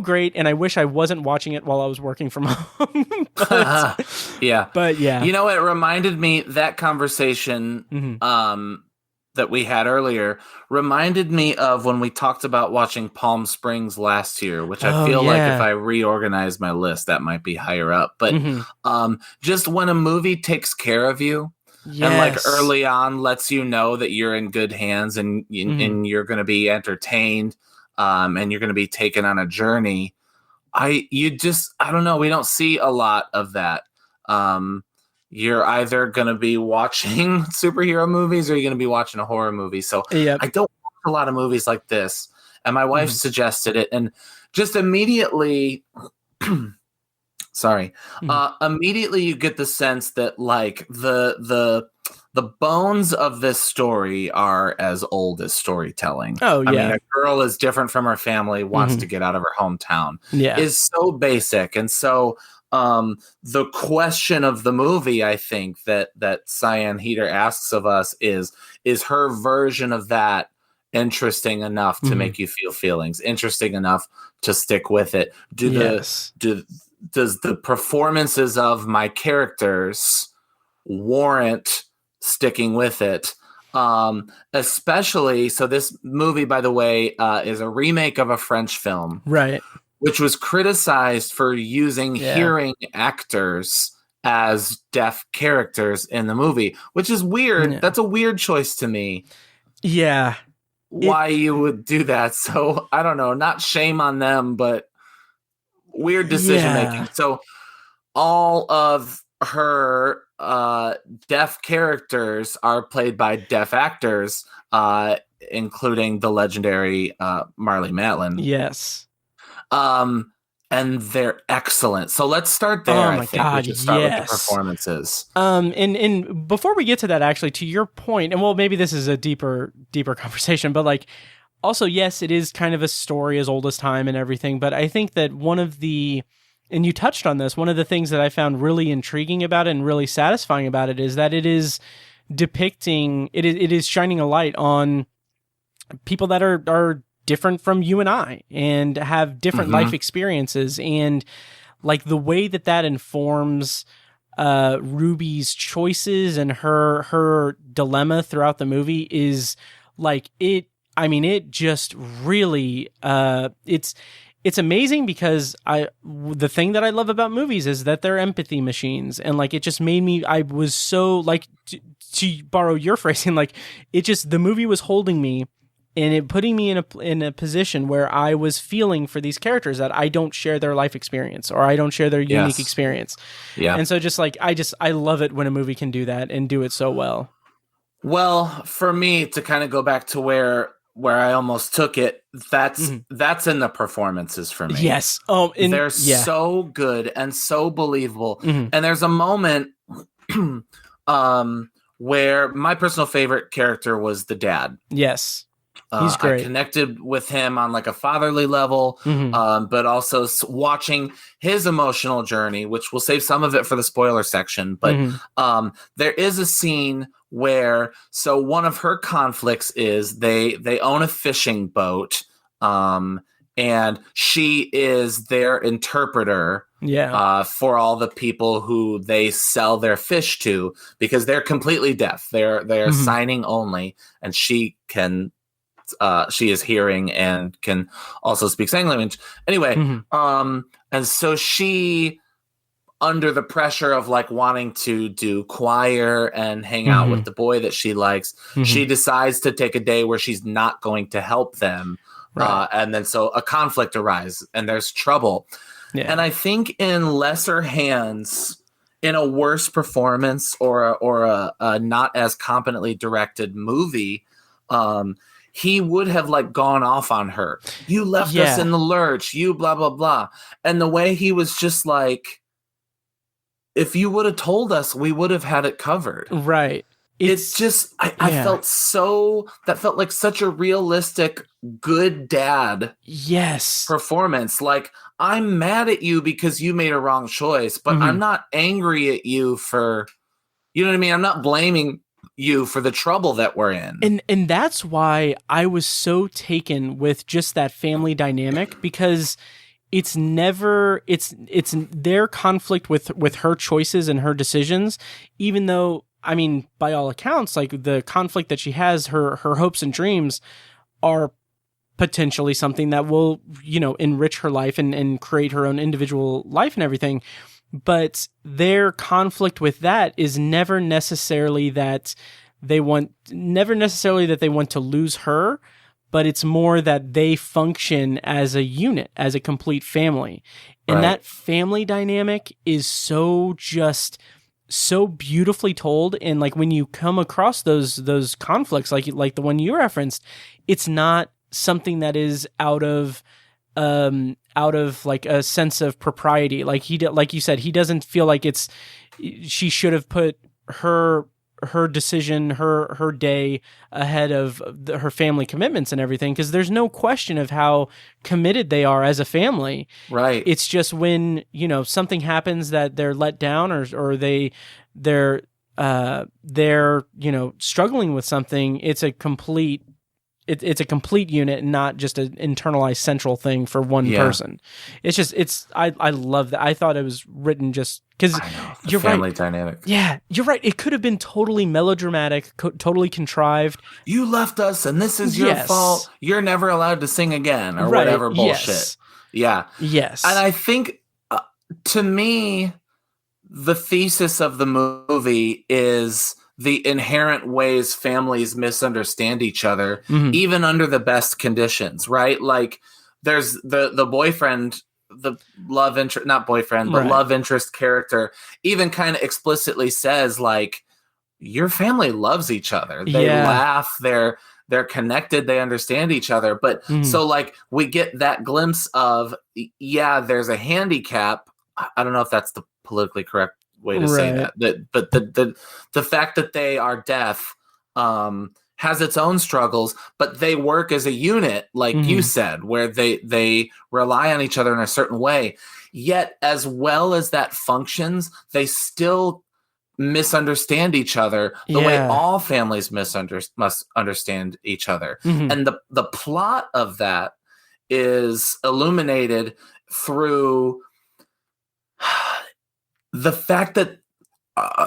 great. And I wish I wasn't watching it while I was working from home. But yeah. You know, it reminded me, that conversation, that we had earlier reminded me of when we talked about watching Palm Springs last year, which I feel like if I reorganize my list, that might be higher up. But just when a movie takes care of you and like early on lets you know that you're in good hands and you're going to be entertained and you're going to be taken on a journey. I don't know. We don't see a lot of that. You're either going to be watching superhero movies or you're going to be watching a horror movie. So I don't watch a lot of movies like this. And my wife suggested it. And just immediately, immediately you get the sense that like the bones of this story are as old as storytelling. Oh, yeah. I mean, a girl is different from her family, wants to get out of her hometown. Yeah. Is so basic. And so... the question of the movie, I think that Cyan Heater asks of us is her version of that interesting enough to make you feel feelings, interesting enough to stick with it? Does the performances of my characters warrant sticking with it? Especially, so this movie, by the way, is a remake of a French film, right, which was criticized for using hearing actors as deaf characters in the movie, which is weird. Yeah. That's a weird choice to me. Yeah. Why you would do that. So I don't know, not shame on them, but weird decision making. So all of her deaf characters are played by deaf actors, including the legendary Marlee Matlin. Yes. And they're excellent. So let's start there. I think we should start with the performances. And before we get to that, actually, to your point, and well, maybe this is a deeper conversation, but like, also, yes, it is kind of a story as old as time and everything. But I think that and you touched on this, one of the things that I found really intriguing about it and really satisfying about it is that it is depicting, it is shining a light on people that are different from you and I and have different life experiences, and like the way that informs Ruby's choices and her dilemma throughout the movie is like it just really it's amazing, because the thing that I love about movies is that they're empathy machines, and like it just made me, I was so like, to borrow your phrasing, like the movie was holding me and it putting me in a position where I was feeling for these characters that I don't share their life experience, or I don't share their unique experience. Yeah. And so just like, I love it when a movie can do that and do it so well. Well, for me to kind of go back to where I almost took it, that's in the performances for me. Yes. They're so good and so believable. And there's a moment where my personal favorite character was the dad. Yes. He's great. I connected with him on like a fatherly level, but also watching his emotional journey, which we'll save some of it for the spoiler section. But there is a scene where, so one of her conflicts is they own a fishing boat, and she is their interpreter for all the people who they sell their fish to, because they're completely deaf. They're signing only, and she is hearing and can also speak sign language. Anyway, and so she, under the pressure of like wanting to do choir and hang out with the boy that she likes, she decides to take a day where she's not going to help them. Right. And then so a conflict arises and there's trouble. Yeah. And I think in lesser hands, in a worse performance or a not as competently directed movie, he would have like gone off on her. You left us in the lurch, you blah, blah, blah. And the way he was just like, if you would have told us, we would have had it covered. Right. It's just, I that felt like such a realistic, good dad performance. Like, I'm mad at you because you made a wrong choice, but I'm not angry at you for, you know what I mean? I'm not blaming you for the trouble that we're in. And that's why I was so taken with just that family dynamic, because it's their conflict with her choices and her decisions, even though, I mean, by all accounts, like the conflict that she has, her hopes and dreams are potentially something that will, enrich her life and create her own individual life and everything. But their conflict with that is never necessarily that they want to lose her, but it's more that they function as a unit, as a complete family. And that family dynamic is so beautifully told. And like when you come across those conflicts, like the one you referenced, it's not something that is out of like a sense of propriety. Like like you said, he doesn't feel like she should have put her decision, her day ahead of her family commitments and everything, because there's no question of how committed they are as a family. Right. It's just when, something happens that they're let down or they're struggling with something, it's a complete it's a complete unit and not just an internalized central thing for one person. I love that. I thought it was written just because you're family right. dynamic. Yeah, you're right. It could have been totally melodramatic, totally contrived. You left us, and this is your fault. You're never allowed to sing again, or whatever bullshit. Yes. Yeah. Yes. And I think, to me, the thesis of the movie is the inherent ways families misunderstand each other, even under the best conditions, right? Like, there's the boyfriend, the love interest, not boyfriend, but love interest character even kind of explicitly says, like, your family loves each other. They laugh, they're connected, they understand each other. But so, like, we get that glimpse of, there's a handicap. I don't know if that's the politically correct way to say that. But the fact that they are deaf has its own struggles, but they work as a unit, like you said, where they rely on each other in a certain way. Yet, as well as that functions, they still misunderstand each other the way all families must understand each other. And the plot of that is illuminated through the fact that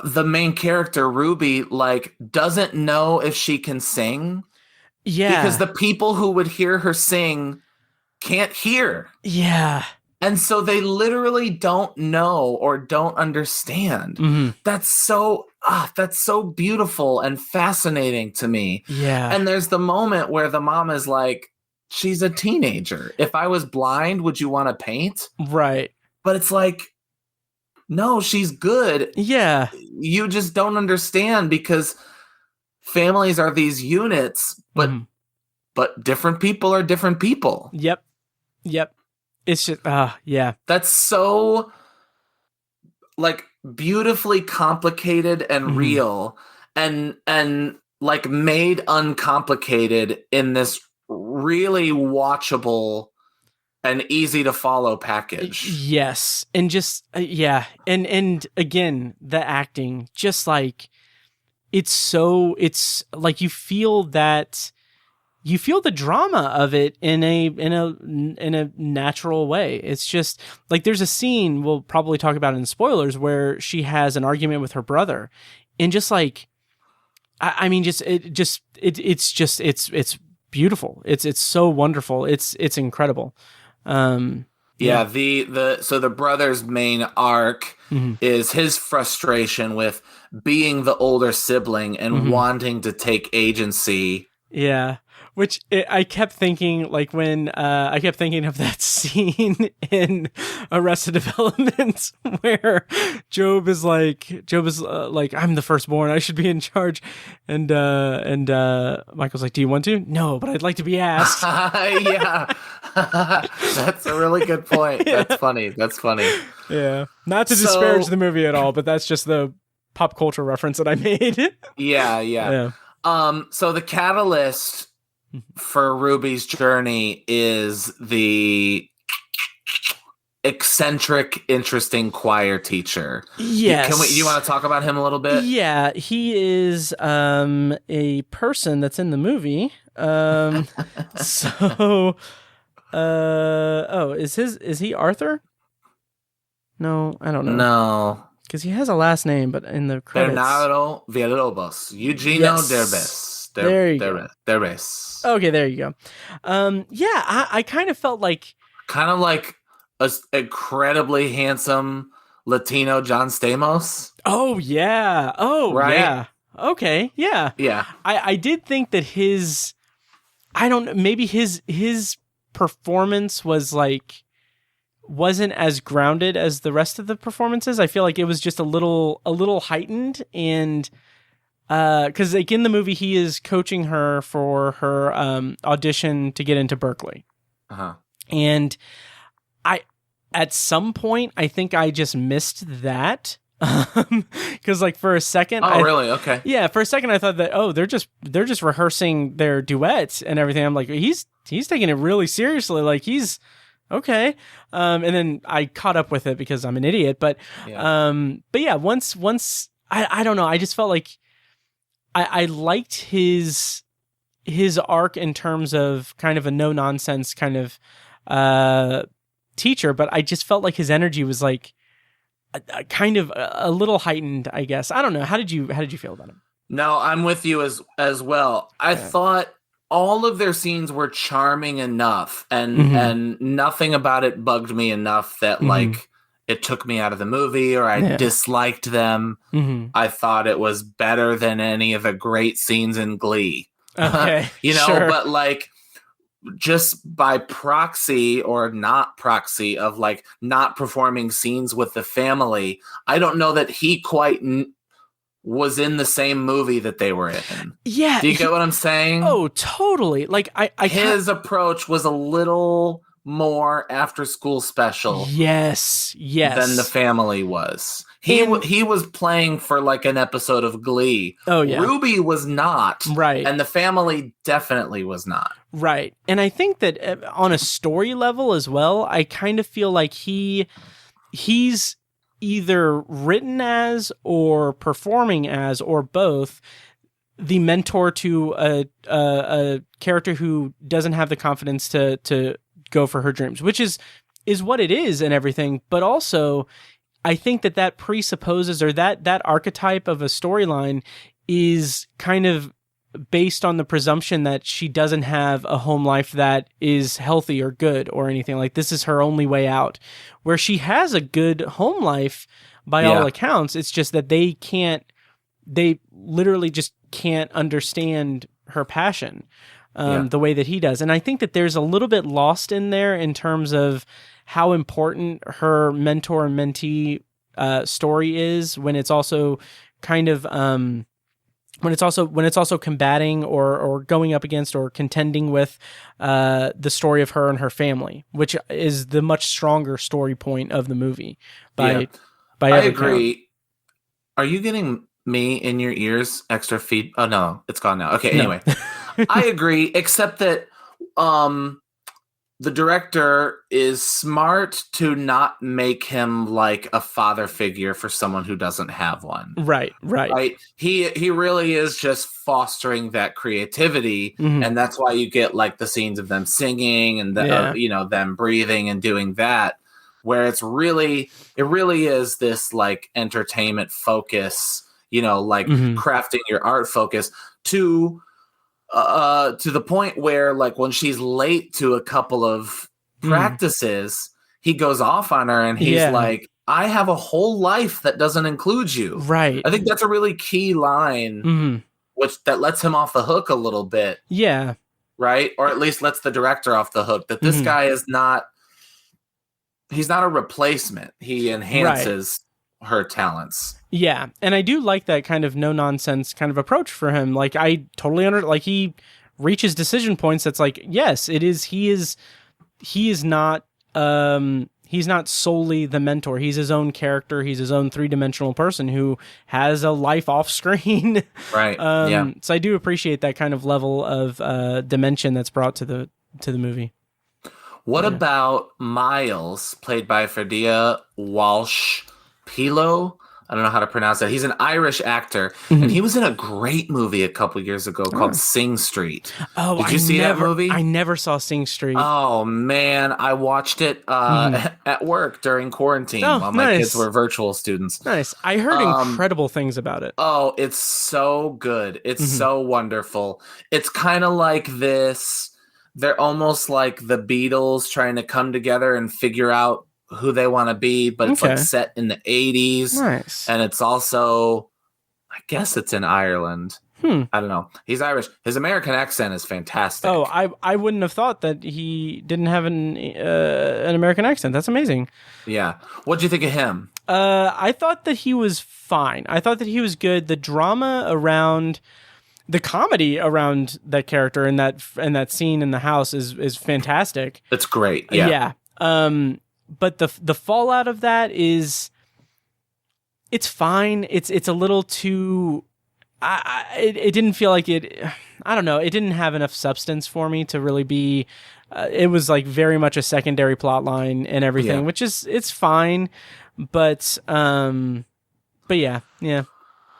the main character, Ruby, like, doesn't know if she can sing. Yeah. Because the people who would hear her sing can't hear. Yeah. And so they literally don't know or don't understand. That's so beautiful and fascinating to me. Yeah. And there's the moment where the mom is like, she's a teenager. If I was blind, would you want to paint? Right. But it's like, no, she's good. Yeah. You just don't understand because families are these units, but different people are different people. Yep. It's just, That's so, like, beautifully complicated and real and like made uncomplicated in this really watchable and easy to follow package. Yes. And just, And again, the acting, just like, it's like you feel the drama of it in a natural way. It's just like, there's a scene we'll probably talk about in spoilers where she has an argument with her brother, and just like, it's beautiful. It's so wonderful. It's incredible. So the brother's main arc is his frustration with being the older sibling and wanting to take agency. Yeah. Which I kept thinking, like, when I kept thinking of that scene in Arrested Development where Job is like, I'm the firstborn, I should be in charge, and Michael's like, do you want to? No, but I'd like to be asked. Yeah, that's a really good point. That's funny. Yeah, not to disparage the movie at all, but that's just the pop culture reference that I made. Yeah. So the catalyst for Ruby's journey is the eccentric, interesting choir teacher. Yes. You want to talk about him a little bit? Yeah, he is a person that's in the movie. Is he Arthur? No, I don't know. No. Because he has a last name, but in the credits... Bernardo Villalobos. Eugenio Derbez. There you go. Derbez. Okay, there you go. I kind of felt like... Kind of like an incredibly handsome Latino John Stamos. Oh, yeah. Oh, right? Yeah. Okay, yeah. Yeah. I did think that his... I don't know, maybe his performance was like... wasn't as grounded as the rest of the performances. I feel like it was just a little heightened, and because like in the movie he is coaching her for her audition to get into Berkeley. And at some point I think I just missed that. Because like for a second, really? Okay. Yeah, for a second I thought that they're just rehearsing their duets and everything. I'm like, he's taking it really seriously, like he's okay. And then I caught up with it because I'm an idiot. But once I don't know, I just felt like I liked his his arc in terms of kind of a no nonsense kind of teacher, but I just felt like his energy was like kind of a little heightened, I guess. I don't know. How did you feel about him? No, I'm with you as well. I thought all of their scenes were charming enough, and nothing about it bugged me enough that like it took me out of the movie or I disliked them. I thought it was better than any of the great scenes in Glee. Okay, sure. But like just by proxy or not proxy of like not performing scenes with the family, I don't know that he quite was in the same movie that they were in. Yeah. Do you get what I'm saying? Oh, totally. Like his approach was a little more after school special. Yes. Than the family was. He was playing for like an episode of Glee. Oh yeah. Ruby was not. Right. And the family definitely was not. Right. And I think that on a story level as well, I kind of feel like he's either written as or performing as or both the mentor to a character who doesn't have the confidence to go for her dreams, which is what it is and everything. But also I think that presupposes, or that archetype of a storyline is kind of based on the presumption that she doesn't have a home life that is healthy or good or anything. Like this is her only way out, where she has a good home life by all accounts. It's just that they literally just can't understand her passion the way that he does. And I think that there's a little bit lost in there in terms of how important her mentor and mentee story is, when it's also kind of when it's also combating or going up against or contending with the story of her and her family, which is the much stronger story point of the movie. I agree. Count. Are you getting me in your ears? Extra feed? Oh no, it's gone now. Okay. Anyway, I agree, except that the director is smart to not make him like a father figure for someone who doesn't have one. Right. He really is just fostering that creativity, and that's why you get like the scenes of them singing and them breathing and doing that, where it really is this like entertainment focus, crafting your art focus to the point where like when she's late to a couple of practices, he goes off on her and he's like, I have a whole life that doesn't include you. Right. I think that's a really key line, which that lets him off the hook a little bit. Yeah. Right. Or at least lets the director off the hook, that this guy is he's not a replacement. He enhances her talents. Yeah, and I do like that kind of no nonsense kind of approach for him. Like I totally like he reaches decision points that's like, yes, it is. He is not he's not solely the mentor. He's his own character. He's his own three-dimensional person who has a life off screen. Right. So I do appreciate that kind of level of dimension that's brought to the movie. What about Miles, played by Ferdia Walsh-Pilo? I don't know how to pronounce that. He's an Irish actor, and he was in a great movie a couple years ago called Sing Street. Oh, did you see that movie? I never saw Sing Street. Oh man, I watched it at work during quarantine while my kids were virtual students. Nice. I heard incredible things about it. Oh, it's so good. It's so wonderful. It's kind of like this. They're almost like the Beatles trying to come together and figure out who they want to be, but it's like set in the 80s. Nice. And it's also, I guess it's in Ireland. I don't know. He's Irish. His American accent is fantastic. Oh, I wouldn't have thought that he didn't have an American accent. That's amazing. Yeah. What do you think of him? I thought that he was fine. I thought that he was good. The drama around, the comedy around that character and that scene in the house is fantastic. It's great. Yeah. Yeah. But the fallout of that is, it's fine. It's a little too. It didn't feel like it. I don't know. It didn't have enough substance for me to really be. It was like very much a secondary plot line and everything, which is it's fine. But yeah.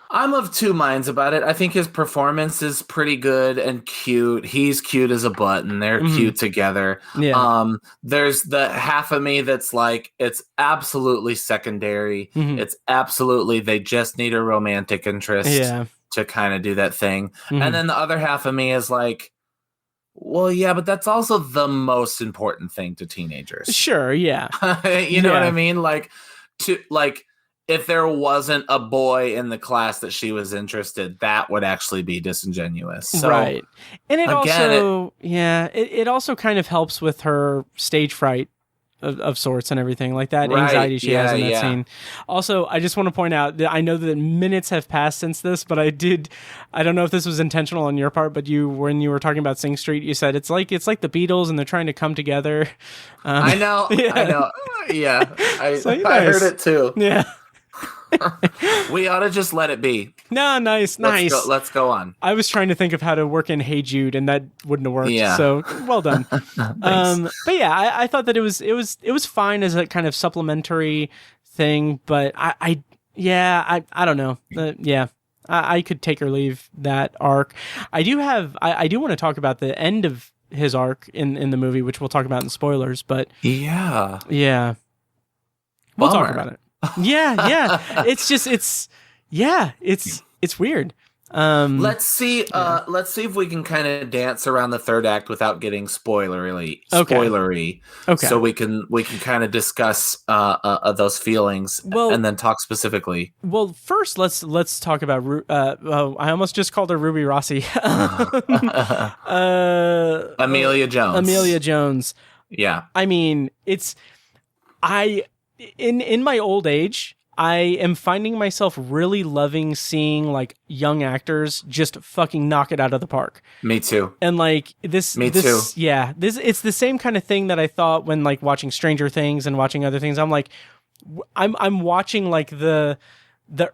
I'm of two minds about it. I think his performance is pretty good and cute. He's cute as a button. They're cute together. Yeah. There's the half of me that's like, it's absolutely secondary. It's absolutely, they just need a romantic interest to kind of do that thing. And then the other half of me is like, well, yeah, but that's also the most important thing to teenagers. Sure, yeah. You know what I mean? If there wasn't a boy in the class that she was interested, that would actually be disingenuous. So, right. And it also kind of helps with her stage fright of sorts and everything like that, anxiety she has in that scene. Also, I just want to point out that I know that minutes have passed since this, but I don't know if this was intentional on your part, but when you were talking about Sing Street, you said it's like the Beatles and they're trying to come together. I know. Yeah. I heard it too. Yeah. We ought to just let it be. No, nice. Let's go on. I was trying to think of how to work in Hey Jude, and that wouldn't have worked. Yeah. So well done. But yeah, I thought that it was fine as a kind of supplementary thing, but I don't know. I could take or leave that arc. I do want to talk about the end of his arc in the movie, which we'll talk about in spoilers. But yeah, we'll talk about it. Yeah. It's weird. Let's see if we can kind of dance around the third act without getting spoilery. Okay. So we can kind of discuss those feelings and then talk specifically. Well, first let's talk about I almost just called her Ruby Rossi. Amelia Jones. Yeah. I mean, in my old age, I am finding myself really loving seeing like young actors just fucking knock it out of the park. Me too. And like this, yeah, it's the same kind of thing that I thought when like watching Stranger Things and watching other things. I'm like, I'm watching like the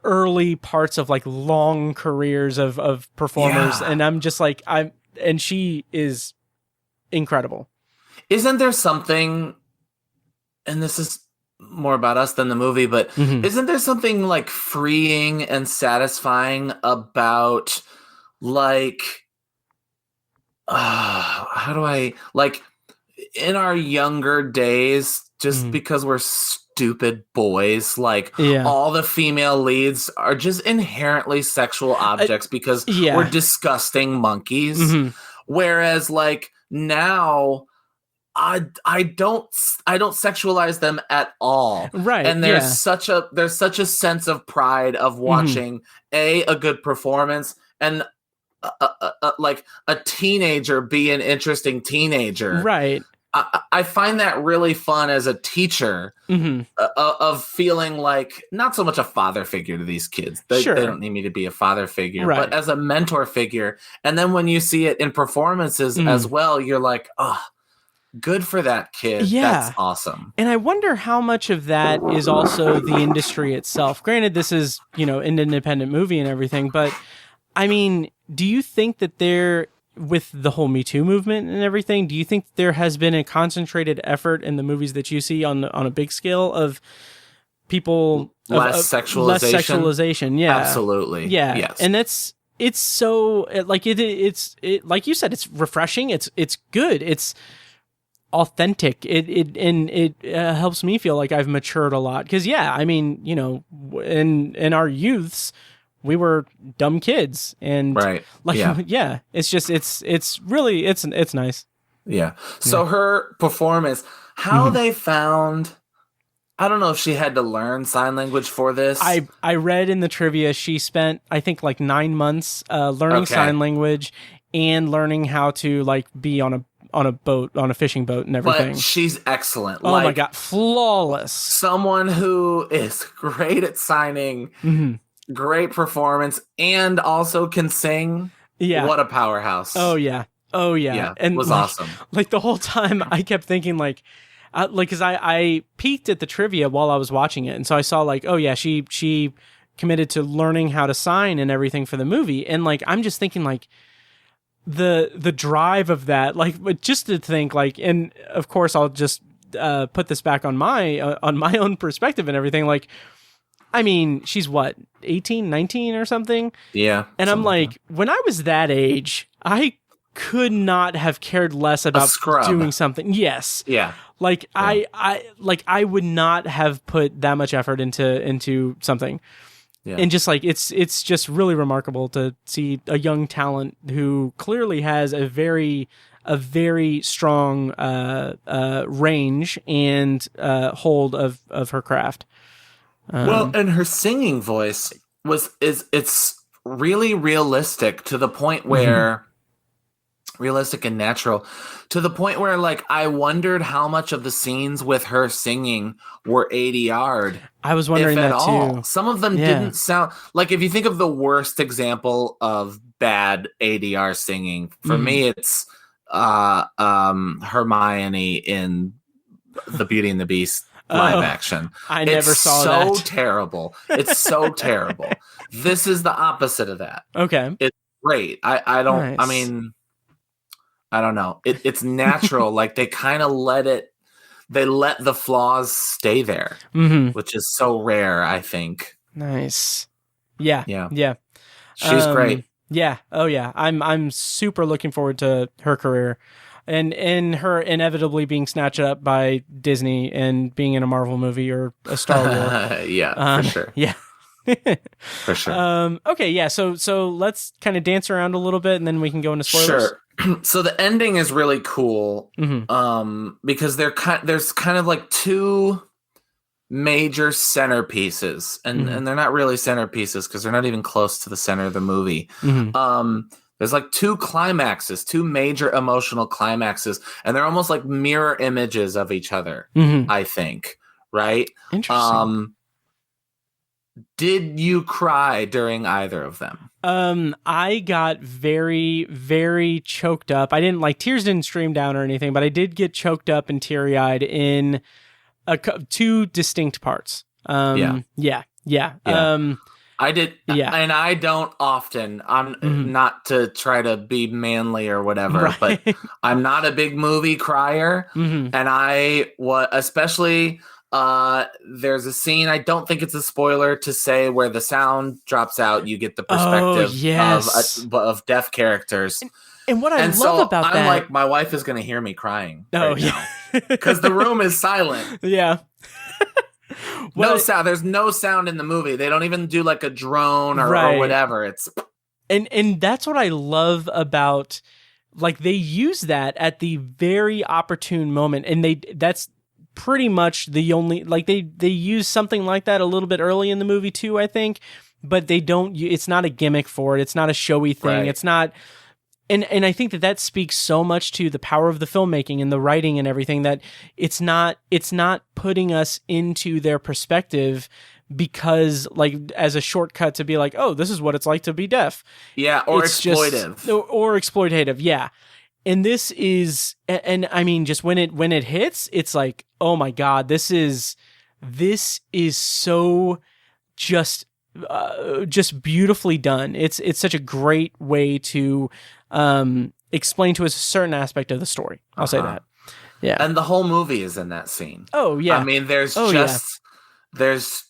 early parts of like long careers of performers, and I'm just like and she is incredible. Isn't there something? And this is more about us than the movie, but isn't there something like freeing and satisfying about like how do I like in our younger days, just because we're stupid boys, like all the female leads are just inherently sexual objects because we're disgusting monkeys, whereas like now I don't sexualize them at all. Right. And there's such a sense of pride of watching a good performance and like a teenager be an interesting teenager. Right. I find that really fun as a teacher of feeling like not so much a father figure to these kids. They don't need me to be a father figure, but as a mentor figure. And then when you see it in performances as well, you're like, oh, good for that kid. Yeah. That's awesome. And I wonder how much of that is also the industry itself. Granted, this is, an independent movie and everything, but I mean, do you think that with the whole Me Too movement and everything, do you think there has been a concentrated effort in the movies that you see on a big scale of people less sexualization? Yeah, absolutely. Yeah. Yes. And it's so like it's like you said, it's refreshing. It's good. It's authentic. It helps me feel like I've matured a lot. Cause I mean, in our youths, we were dumb kids and it's just, it's really, it's nice. Yeah. So her performance, how they found, I don't know if she had to learn sign language for this. I read in the trivia, she spent, I think like 9 months, learning sign language and learning how to like be on a boat, on a fishing boat and everything. But she's excellent. Oh my God. Flawless. Someone who is great at signing, great performance, and also can sing. Yeah. What a powerhouse. Oh yeah. Yeah, and it was awesome. Like the whole time I kept thinking cause I peeked at the trivia while I was watching it. And so I saw like, oh yeah, she committed to learning how to sign and everything for the movie. And like, I'm just thinking like, the drive of that, like, but just to think like, and of course I'll just put this back on my own perspective and everything. Like I mean, she's what, 18, 19 or something? Yeah. And I'm like, when I was that age, I could not have cared less about doing something. Yes. Yeah. Like I would not have put that much effort into something. Yeah. And just like it's just really remarkable to see a young talent who clearly has a very strong range and hold of her craft. Well, and her singing voice it's really realistic to the point where realistic and natural to the point where like I wondered how much of the scenes with her singing were ADR'd. I was wondering that too. Some of them didn't sound like, if you think of the worst example of bad ADR singing, for me it's Hermione in the Beauty and the Beast live action. I never saw that. It's so terrible. It's so terrible. This is the opposite of that. Okay. It's great. I don't know. It's natural. Like they kind of let the flaws stay there, which is so rare, I think. Nice. Yeah. She's great. Yeah. Oh yeah. I'm super looking forward to her career and her inevitably being snatched up by Disney and being in a Marvel movie or a Star Wars. Yeah, for sure. Yeah. For sure. Okay, yeah. So let's kind of dance around a little bit and then we can go into spoilers. Sure. So the ending is really cool. Because there's kind of like two major centerpieces, and they're not really centerpieces because they're not even close to the center of the movie. There's like two major emotional climaxes, and they're almost like mirror images of each other, I think. Right? Interesting. Did you cry during either of them? I got very, very choked up. Tears didn't stream down or anything, but I did get choked up and teary-eyed in two distinct parts. Yeah. I did. Yeah. And I don't often, I'm not to try to be manly or whatever, but I'm not a big movie crier. And especially, there's a scene, I don't think it's a spoiler to say, where the sound drops out. You get the perspective of deaf characters. And what I love about that, I'm like, my wife is going to hear me crying now because the room is silent. Yeah. No sound. There's no sound in the movie. They don't even do like a drone or whatever. It's and that's what I love about, like, they use that at the very opportune moment, and that's pretty much the only, like, they use something like that a little bit early in the movie too, I think, but they don't. It's not a gimmick for it. It's not a showy thing. Right. It's not. And I think that speaks so much to the power of the filmmaking and the writing and everything, that it's not putting us into their perspective because, like, as a shortcut to be like, oh, this is what it's like to be deaf. Yeah, or it's exploitive. Or exploitative, yeah. And this is, and I mean, just when it hits, it's like, oh my God, this is so just beautifully done. It's such a great way to explain to us a certain aspect of the story. I'll say that. Yeah. And the whole movie is in that scene. Oh yeah. I mean, there's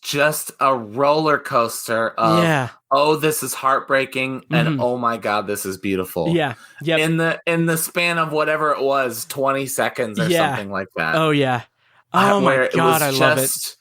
just a roller coaster of, oh, this is heartbreaking, and oh my God, this is beautiful. Yeah. Yep. In the span of whatever it was, 20 seconds or something like that. Oh yeah. Oh my God, I love it.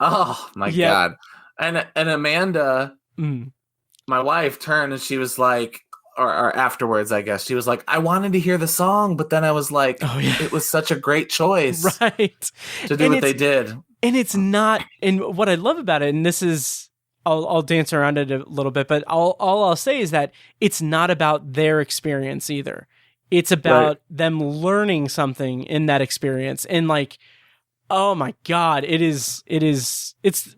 Oh my God. And Amanda, my wife, turned and she was like, or afterwards, I guess, she was like, I wanted to hear the song, but then I was like, it was such a great choice, right, to do what they did. And it's not, and what I love about it, and this is, I'll dance around it a little bit, but all I'll say is that it's not about their experience either. It's about them learning something in that experience, and like, oh my God, it's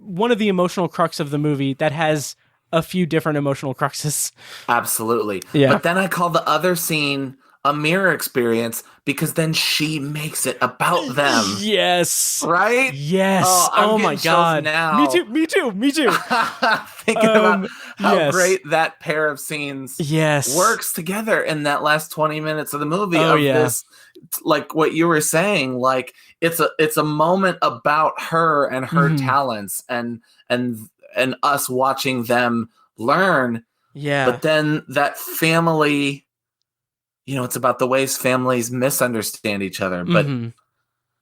one of the emotional crux of the movie that has a few different emotional cruxes. Absolutely. Yeah. But then I call the other scene a mirror experience because then she makes it about them. Yes. Right? Yes. Oh my God. Now. Me too. Thinking about how great that pair of scenes works together in that last 20 minutes of the movie this, like what you were saying, like it's a moment about her and her talents and us watching them learn. Yeah. But then that family, it's about the ways families misunderstand each other, but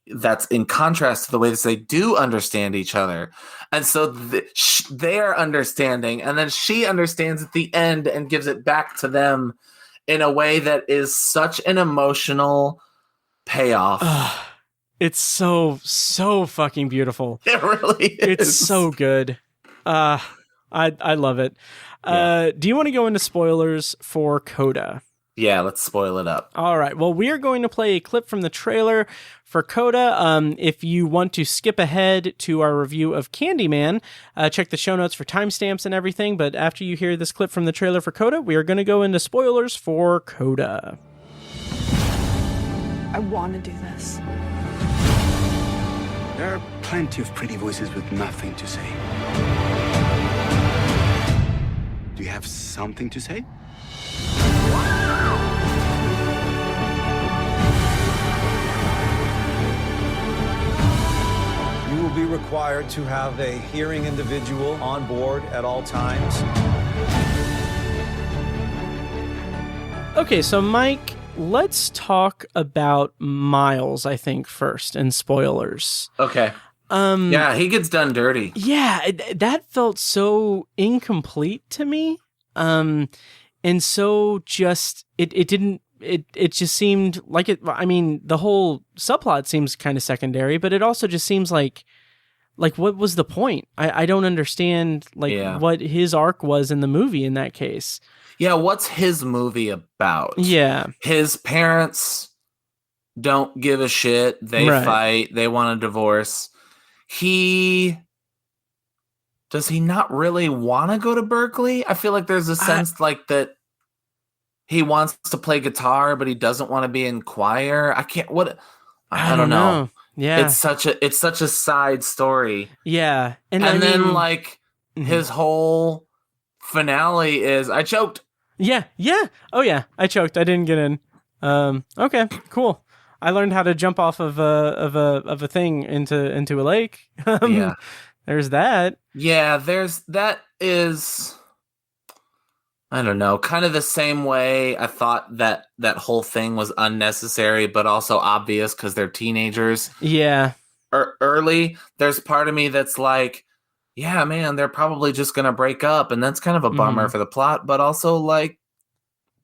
that's in contrast to the ways they do understand each other. And so they're understanding, and then she understands at the end and gives it back to them in a way that is such an emotional payoff. It's so fucking beautiful. It really is. It's so good. I love it. Do you want to go into spoilers for CODA? Yeah, let's spoil it up. All right. Well, we are going to play a clip from the trailer for CODA. If you want to skip ahead to our review of Candyman, check the show notes for timestamps and everything. But after you hear this clip from the trailer for CODA, we are going to go into spoilers for CODA. I want to do this. There are plenty of pretty voices with nothing to say. Do you have something to say? You will be required to have a hearing individual on board at all times. Okay, so Mike, let's talk about Miles, I think, first, and spoilers. Okay. Yeah, he gets done dirty. Yeah, that felt so incomplete to me. And so just it just seemed like it. I mean, the whole subplot seems kind of secondary, but it also just seems like what was the point? I don't understand what his arc was in the movie in that case. Yeah, what's his movie about? Yeah, his parents don't give a shit. They fight. They want a divorce. Does he not really want to go to Berkeley? I feel like there's a sense like that he wants to play guitar, but he doesn't want to be in choir. I don't know. Yeah. It's such a side story. Yeah. And then his whole finale is I choked. Yeah. Yeah. Oh yeah. I choked. I didn't get in. Okay, cool. I learned how to jump off of a thing into a lake. Yeah. There's that. Yeah, that is, I don't know, kind of the same way I thought that whole thing was unnecessary, but also obvious because they're teenagers. Yeah. Early, there's part of me that's like, yeah, man, they're probably just going to break up. And that's kind of a bummer for the plot, but also like,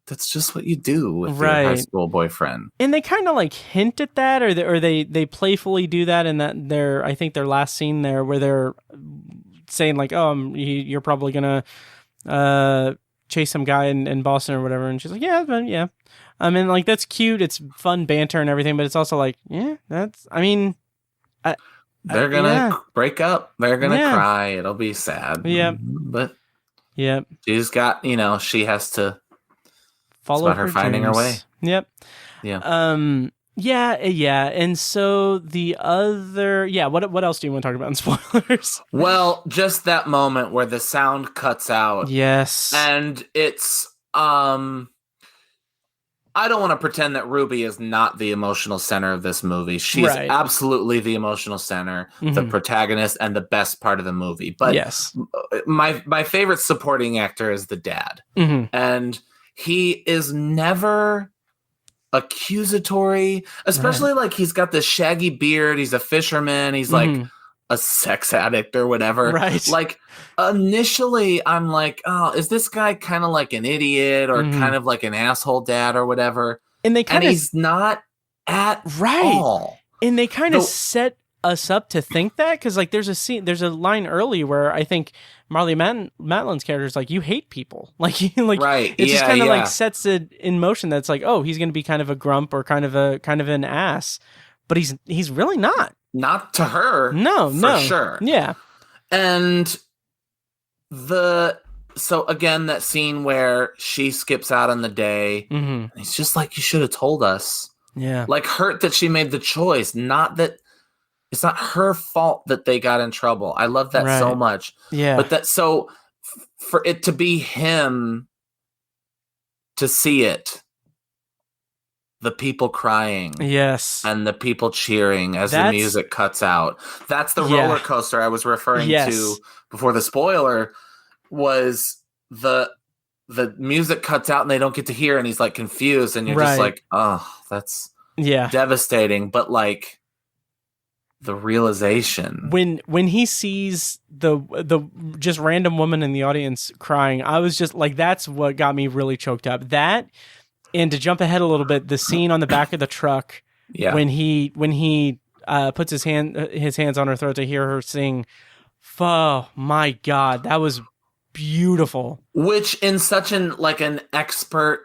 that's just what you do with your high school boyfriend. And they kind of hint at that, or they playfully do that in that I think their last scene there where they're saying you're probably gonna chase some guy in Boston or whatever, and she's like, yeah, but yeah. I mean, that's cute. It's fun banter and everything, but it's also that's. I mean, they're gonna break up. They're gonna cry. It'll be sad. Yeah, but she's got she has to. Follow her finding dreams. her way. Yep. Yeah. Yeah. And so the other, what else do you want to talk about in spoilers? Well, just that moment where the sound cuts out. Yes. And it's, I don't want to pretend that Ruby is not the emotional center of this movie. She's absolutely the emotional center, the protagonist, and the best part of the movie. But yes, my favorite supporting actor is the dad. And he is never accusatory, especially he's got this shaggy beard. He's a fisherman. He's like a sex addict or whatever. Right. Initially I'm like, oh, is this guy kind of like an idiot or kind of like an asshole dad or whatever? And he's not at all. And they kind of set us up to think that because there's a line early where I think Marley Matlin's character is like, you hate people, right. It just kind of sets it in motion. That's like, oh, he's going to be kind of a grump or kind of an ass, but he's really not to her. No, for sure. Yeah. And so again, that scene where she skips out on the day, and it's just like, you should have told us. Yeah. Like, hurt that she made the choice, not that it's not her fault that they got in trouble. I love that so much. Yeah. But for it to be him to see it, the people crying. Yes. And the people cheering as the music cuts out. That's the roller coaster I was referring to before the spoiler, was the music cuts out and they don't get to hear, and he's like confused, and you're just like, oh, that's devastating. But like, the realization when he sees the just random woman in the audience crying, I was just like, that's what got me really choked up. That, and to jump ahead a little bit, the scene on the back of the truck, when he puts his hands on her throat to hear her sing, oh my God, that was beautiful. Which in such an expert,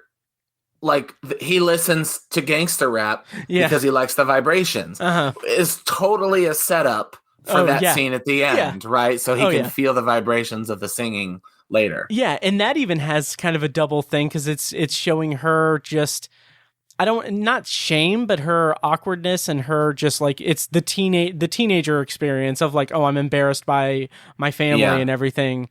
like, he listens to gangster rap because he likes the vibrations. Is totally a setup for that scene at the end, right? So he can feel the vibrations of the singing later. Yeah, and that even has kind of a double thing, because it's showing her just, not shame, but her awkwardness, and her just like, it's the teenager experience of like, oh, I'm embarrassed by my family and everything.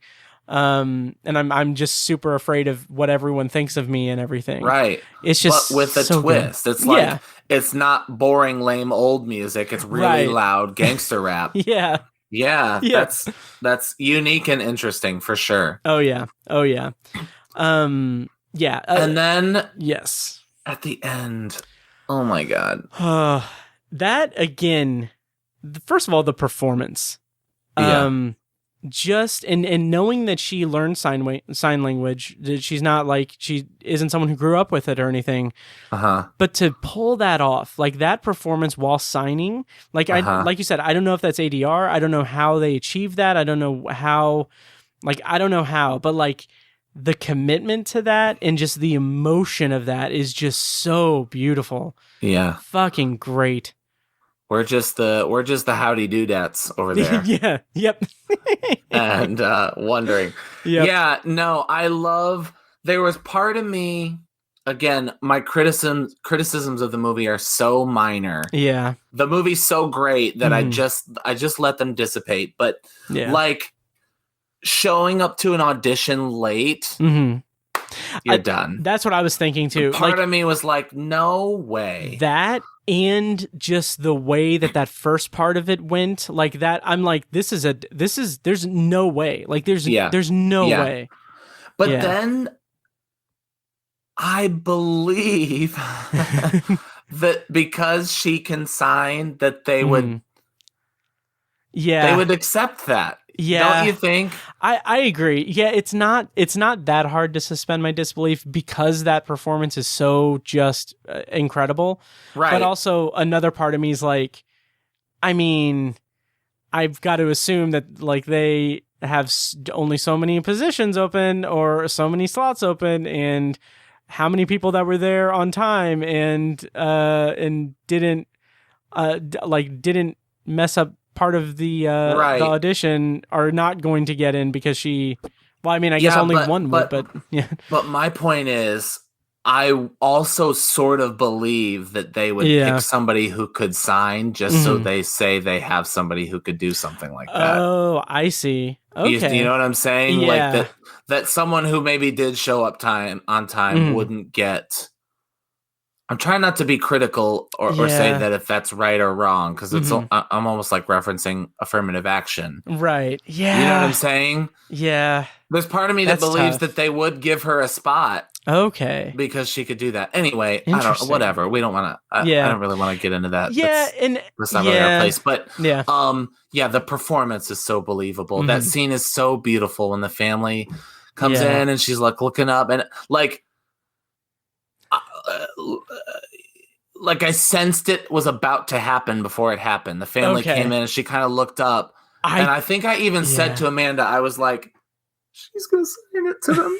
And I'm just super afraid of what everyone thinks of me and everything. Right. It's just, but with a twist. Good. It's like, it's not boring, lame old music. It's really loud gangster rap. Yeah, that's unique and interesting for sure. Oh yeah. And then yes, at the end, oh my God, that again. First of all, the performance. Just and knowing that she learned sign language, that she's not like, she isn't someone who grew up with it or anything. But to pull that off, like that performance while signing, like like you said, I don't know if that's ADR. I don't know how they achieved that. I don't know how, but like the commitment to that and just the emotion of that is just so beautiful. Yeah. Fucking great. We're just the howdy doodads over there. Yep. And wondering. Yeah, no, there was part of me, again, my criticisms of the movie are so minor. Yeah. The movie's so great that I just let them dissipate. But like, showing up to an audition late, you're done. That's what I was thinking too. Part of me was like, no way. That, and just the way that first part of it went, like that, I'm like, there's no way. Like there's no way. But then I believe that because she can sign, that they would accept that. Yeah. Don't you think? I agree. Yeah, it's not that hard to suspend my disbelief, because that performance is so just incredible. Right. But also another part of me is like, I mean, I've got to assume that like they have only so many positions open or so many slots open, and how many people that were there on time and didn't mess up part of the audition are not going to get in because she. Well, I mean, I guess only one would, but yeah. But my point is, I also sort of believe that they would pick somebody who could sign just so they say they have somebody who could do something like that. Oh, I see. Okay. You know what I'm saying? Yeah. Like that someone who maybe did show up on time wouldn't get. I'm trying not to be critical or say that if that's right or wrong, because I'm almost like referencing affirmative action. Right. Yeah. You know what I'm saying? Yeah. There's part of me that believes that they would give her a spot. Okay. Because she could do that. Anyway, I don't. Whatever. We don't want to. I don't really want to get into that. Yeah, that's not really our place. But the performance is so believable. That scene is so beautiful when the family comes in and she's like looking up and like I sensed it was about to happen before it happened. The family came in and she kind of looked up, and I think I even said to Amanda, I was like, "She's gonna sing it to them."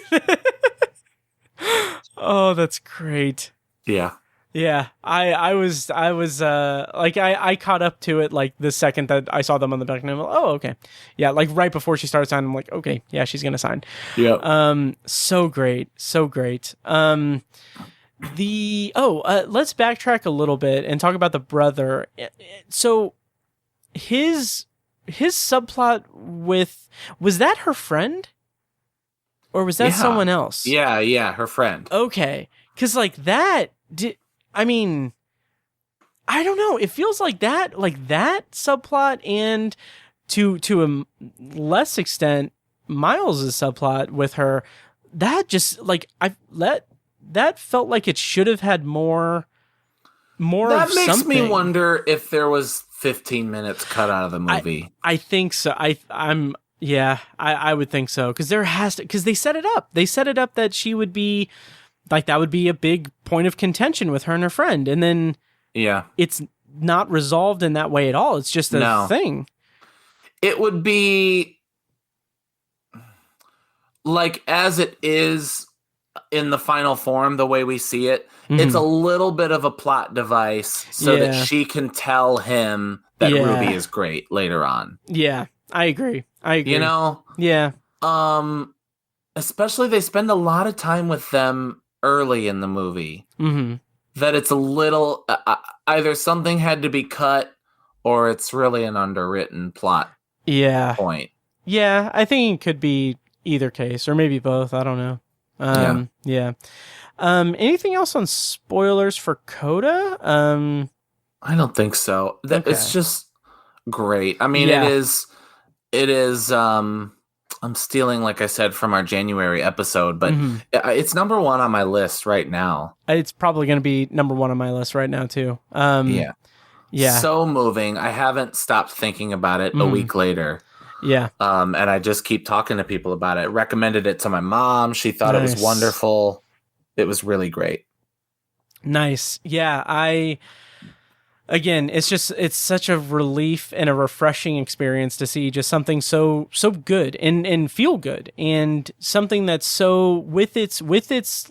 Oh, that's great. Yeah. Yeah, I was like I caught up to it like the second that I saw them on the back, and I'm like, oh, okay, yeah, like right before she started signing, I'm like, okay, yeah, she's gonna sign. Yeah. So great, so great. Let's backtrack a little bit and talk about the brother. So his subplot was that her friend, or was that someone else? Yeah, her friend. Okay, because like that did. I mean, I don't know. It feels like that subplot, and to a less extent, Miles's subplot with her, that just like that felt like it should have had more. That of makes something. me wonder if there was 15 minutes cut out of the movie. I think so. I would think so, because they set it up. They set it up that she would be. Like, that would be a big point of contention with her and her friend. And then it's not resolved in that way at all. It's just a thing. It would be like, as it is in the final form, the way we see it, it's a little bit of a plot device so that she can tell him that Ruby is great later on. Yeah, I agree. You know? Yeah. Especially they spend a lot of time with them early in the movie, that it's a little either something had to be cut or it's really an underwritten plot point. Yeah, I think it could be either case, or maybe both. I don't know. Yeah. Anything else on spoilers for CODA? I don't think so. It's just great. I mean, it is I'm stealing, like I said, from our January episode, but it's number one on my list right now. It's probably going to be number one on my list right now, too. Yeah. So moving. I haven't stopped thinking about it a week later. Yeah. And I just keep talking to people about it. Recommended it to my mom. She thought it was wonderful. It was really great. Nice. Yeah. Again, it's such a relief and a refreshing experience to see just something so good and feel good, and something that's so with its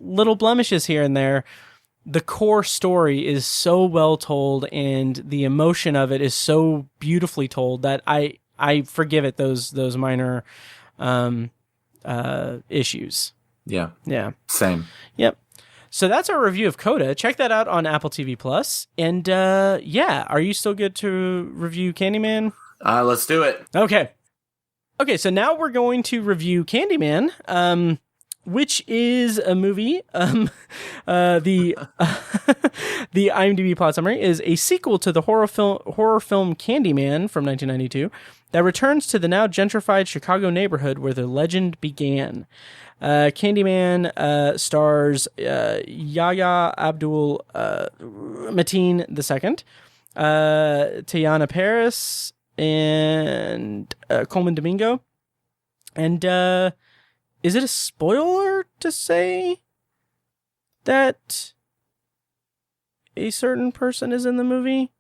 little blemishes here and there. The core story is so well told, and the emotion of it is so beautifully told that I forgive it those minor issues. Yeah. Yeah. Same. Yep. So that's our review of CODA. Check that out on Apple TV Plus. And are you still good to review Candyman? Let's do it. Okay, so now we're going to review Candyman, which is a movie. The IMDb plot summary is a sequel to the horror film Candyman from 1992 that returns to the now gentrified Chicago neighborhood where the legend began. Candyman stars Yahya Abdul Mateen II, Teyana Paris, and Coleman Domingo. And is it a spoiler to say that a certain person is in the movie,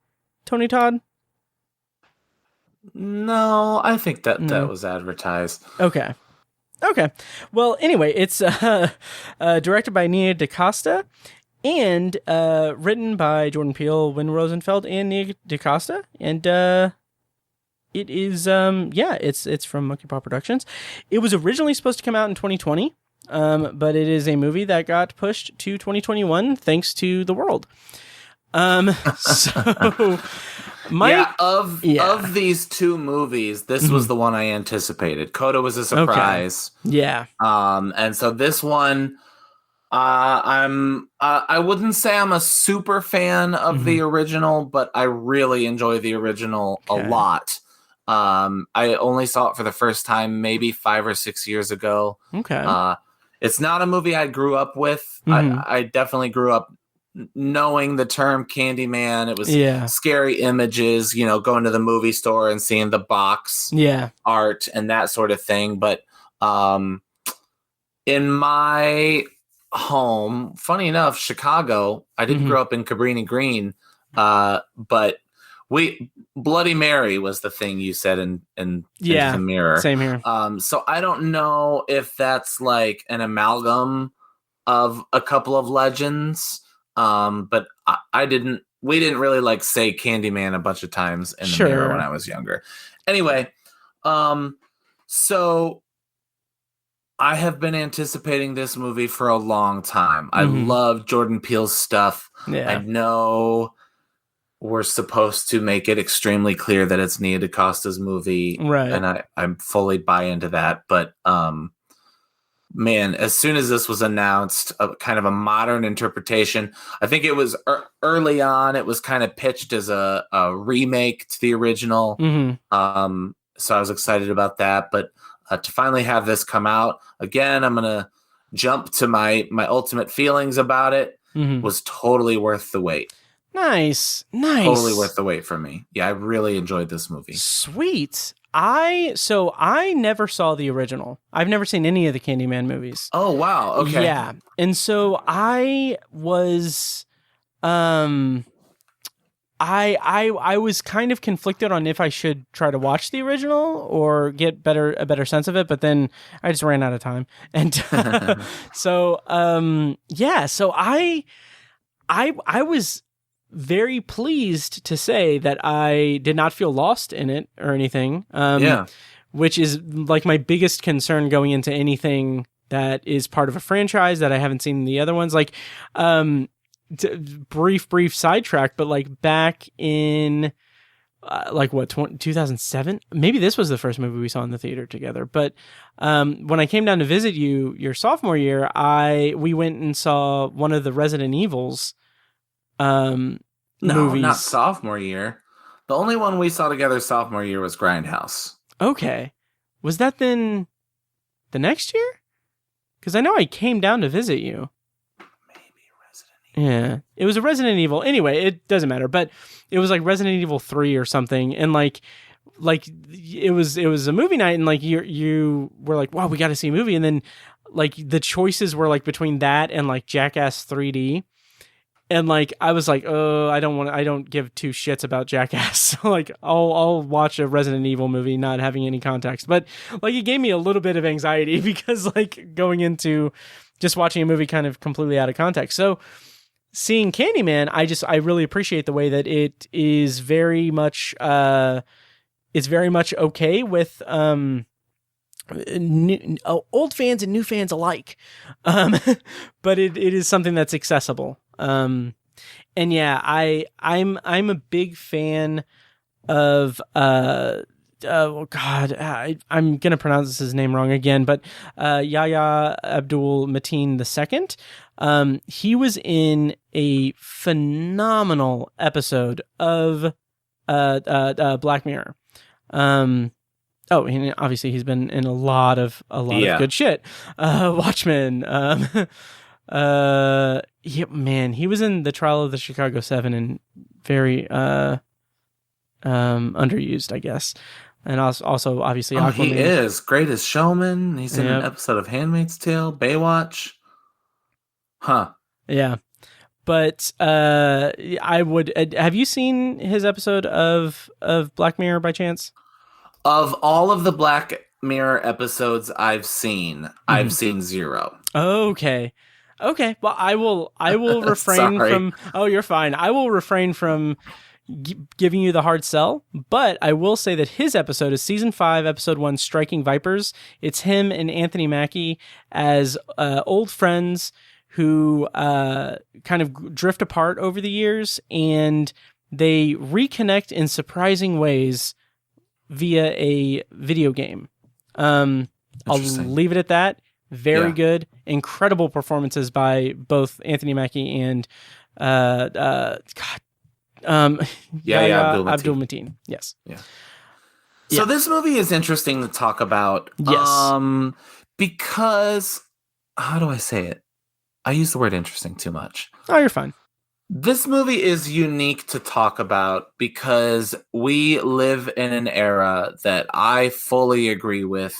Tony Todd? No, I think that was advertised. Okay. Well, anyway, it's directed by Nia DaCosta and written by Jordan Peele, Win Rosenfeld, and Nia DaCosta. And it is, it's from Monkey Paw Productions. It was originally supposed to come out in 2020, but it is a movie that got pushed to 2021 thanks to the world. So... Of these two movies, this was the one I anticipated. CODA was a surprise. Okay. Yeah. And so this one, I wouldn't say I'm a super fan of the original, but I really enjoy the original a lot. I only saw it for the first time maybe 5 or 6 years ago. Okay. It's not a movie I grew up with. I definitely grew up knowing the term Candyman. It was scary images, going to the movie store and seeing the box art and that sort of thing. But in my home, funny enough, Chicago, I didn't grow up in Cabrini Green, but Bloody Mary was the thing you said in the mirror. Same here. So I don't know if that's like an amalgam of a couple of legends. but I didn't. We didn't really like say Candyman a bunch of times in the mirror when I was younger. Anyway, so I have been anticipating this movie for a long time. I love Jordan Peele's stuff. Yeah. I know we're supposed to make it extremely clear that it's Nia DaCosta's movie, right? And I fully buy into that. But man, as soon as this was announced, a kind of a modern interpretation, I think it was early on. It was kind of pitched as a remake to the original. So I was excited about that. But to finally have this come out again, I'm gonna jump to my ultimate feelings about it. Was totally worth the wait. Nice. Totally worth the wait for me. Yeah, I really enjoyed this movie. Sweet. I never saw the original. I've never seen any of the Candyman movies. Oh wow. Okay. Yeah. And so I was I was kind of conflicted on if I should try to watch the original or get a better sense of it, but then I just ran out of time. And so I was very pleased to say that I did not feel lost in it or anything. Which is like my biggest concern going into anything that is part of a franchise that I haven't seen in the other ones. Like, brief sidetrack, but like back in 2007, maybe this was the first movie we saw in the theater together. But when I came down to visit you your sophomore year, we went and saw one of the Resident Evils. Movies. Not sophomore year. The only one we saw together sophomore year was Grindhouse. Okay. Was that then the next year? Because I know I came down to visit you. Maybe Resident Evil. Yeah. It was a Resident Evil. Anyway, it doesn't matter. But it was like Resident Evil 3 or something. And like it was a movie night, and like you were like, wow, we got to see a movie. And then like the choices were like between that and like Jackass 3D. And like I was like, oh, I don't give two shits about Jackass. So like I'll watch a Resident Evil movie not having any context. But like it gave me a little bit of anxiety because like going into just watching a movie kind of completely out of context. So seeing Candyman, I really appreciate the way that it is very much it's very much okay with old fans and new fans alike. But it is something that's accessible. And yeah, I'm a big fan of oh God, I'm gonna pronounce his name wrong again, but Yahya Abdul Mateen II. He was in a phenomenal episode of Black Mirror. And obviously he's been in a lot of good shit. Watchmen. He was in The Trial of the Chicago 7 and very underused, I guess. And also obviously Aquaman. He is Greatest Showman. He's in an episode of Handmaid's Tale, Baywatch. Huh. Yeah. But I would have you seen his episode of Black Mirror by chance? Of all of the Black Mirror episodes I've seen 0. Okay. Well, I will refrain from. Oh, you're fine. I will refrain from giving you the hard sell, but I will say that his episode is season 5, episode 1, Striking Vipers. It's him and Anthony Mackie as old friends who kind of drift apart over the years, and they reconnect in surprising ways via a video game. I'll leave it at that. Very good. Incredible performances by both Anthony Mackie and Yahya Abdul Mateen. Yes. Yeah. So this movie is interesting to talk about. Yes. Because how do I say it? I use the word interesting too much. Oh, you're fine. This movie is unique to talk about because we live in an era that I fully agree with,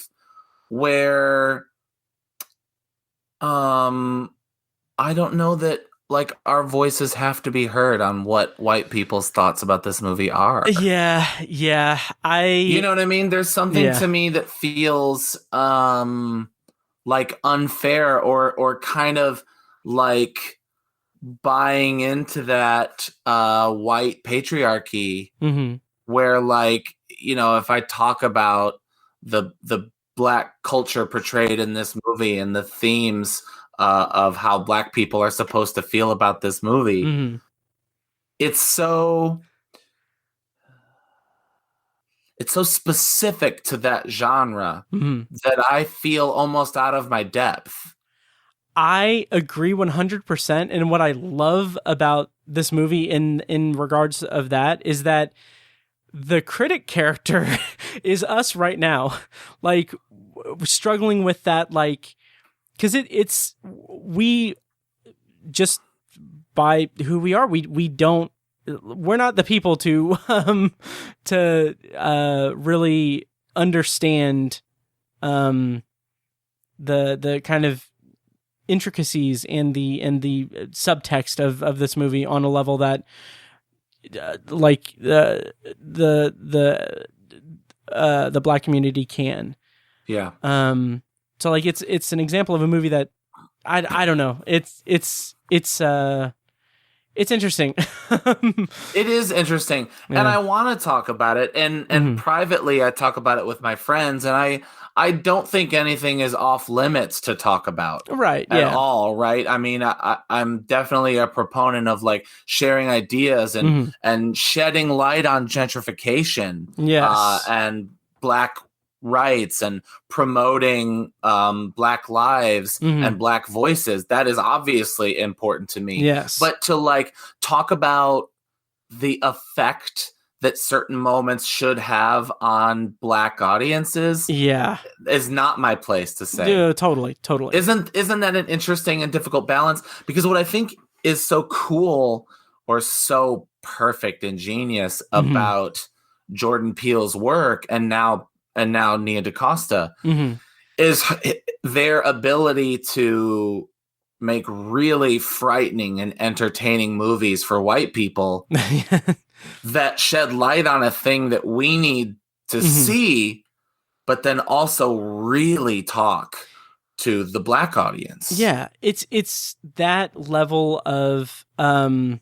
where I don't know that like our voices have to be heard on what white people's thoughts about this movie are. Yeah. You know what I mean? There's something to me that feels like unfair or kind of like buying into that white patriarchy, mm-hmm. where, like, you know, if I talk about the Black culture portrayed in this movie and the themes of how Black people are supposed to feel about this movie, mm-hmm. it's so specific to that genre Mm-hmm. that I feel almost out of my depth. I agree 100%. And what I love about this movie in regards of that is that the critic character is us right now, like struggling with that, like, because it's we just by who we are, we're not the people to really understand the kind of intricacies and the subtext of this movie on a level that like the Black community can. Yeah. So like it's an example of a movie that I don't know. It's interesting. It is interesting. Yeah. And I want to talk about it. And privately I talk about it with my friends, and I don't think anything is off limits to talk about at all, right? I mean, I'm definitely a proponent of like sharing ideas and shedding light on gentrification, and Black rights and promoting Black lives and Black voices. That is obviously important to me. Yes. But to like talk about the effect that certain moments should have on Black audiences is not my place to say. Yeah, totally. Isn't that an interesting and difficult balance? Because what I think is so cool or so perfect and genius about Jordan Peele's work and now Nia DaCosta is their ability to make really frightening and entertaining movies for white people that shed light on a thing that we need to see, but then also really talk to the Black audience. Yeah, it's that level of I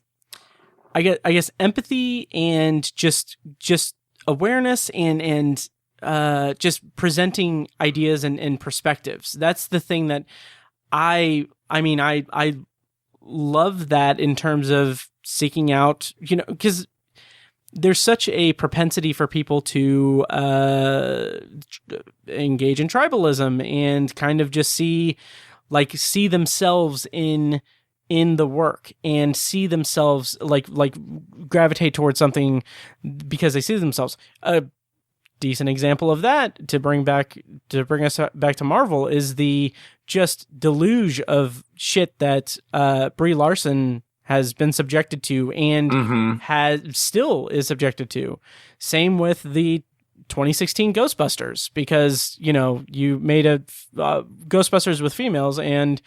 guess empathy and just awareness and just presenting ideas and perspectives. That's the thing that I love that in terms of seeking out, because there's such a propensity for people to engage in tribalism and kind of just see themselves in the work and see themselves like gravitate towards something because they see themselves. A decent example of that to bring us back to Marvel is the just deluge of shit that Brie Larson has been subjected to and still is subjected to. Same with the 2016 Ghostbusters, because you made a Ghostbusters with females, and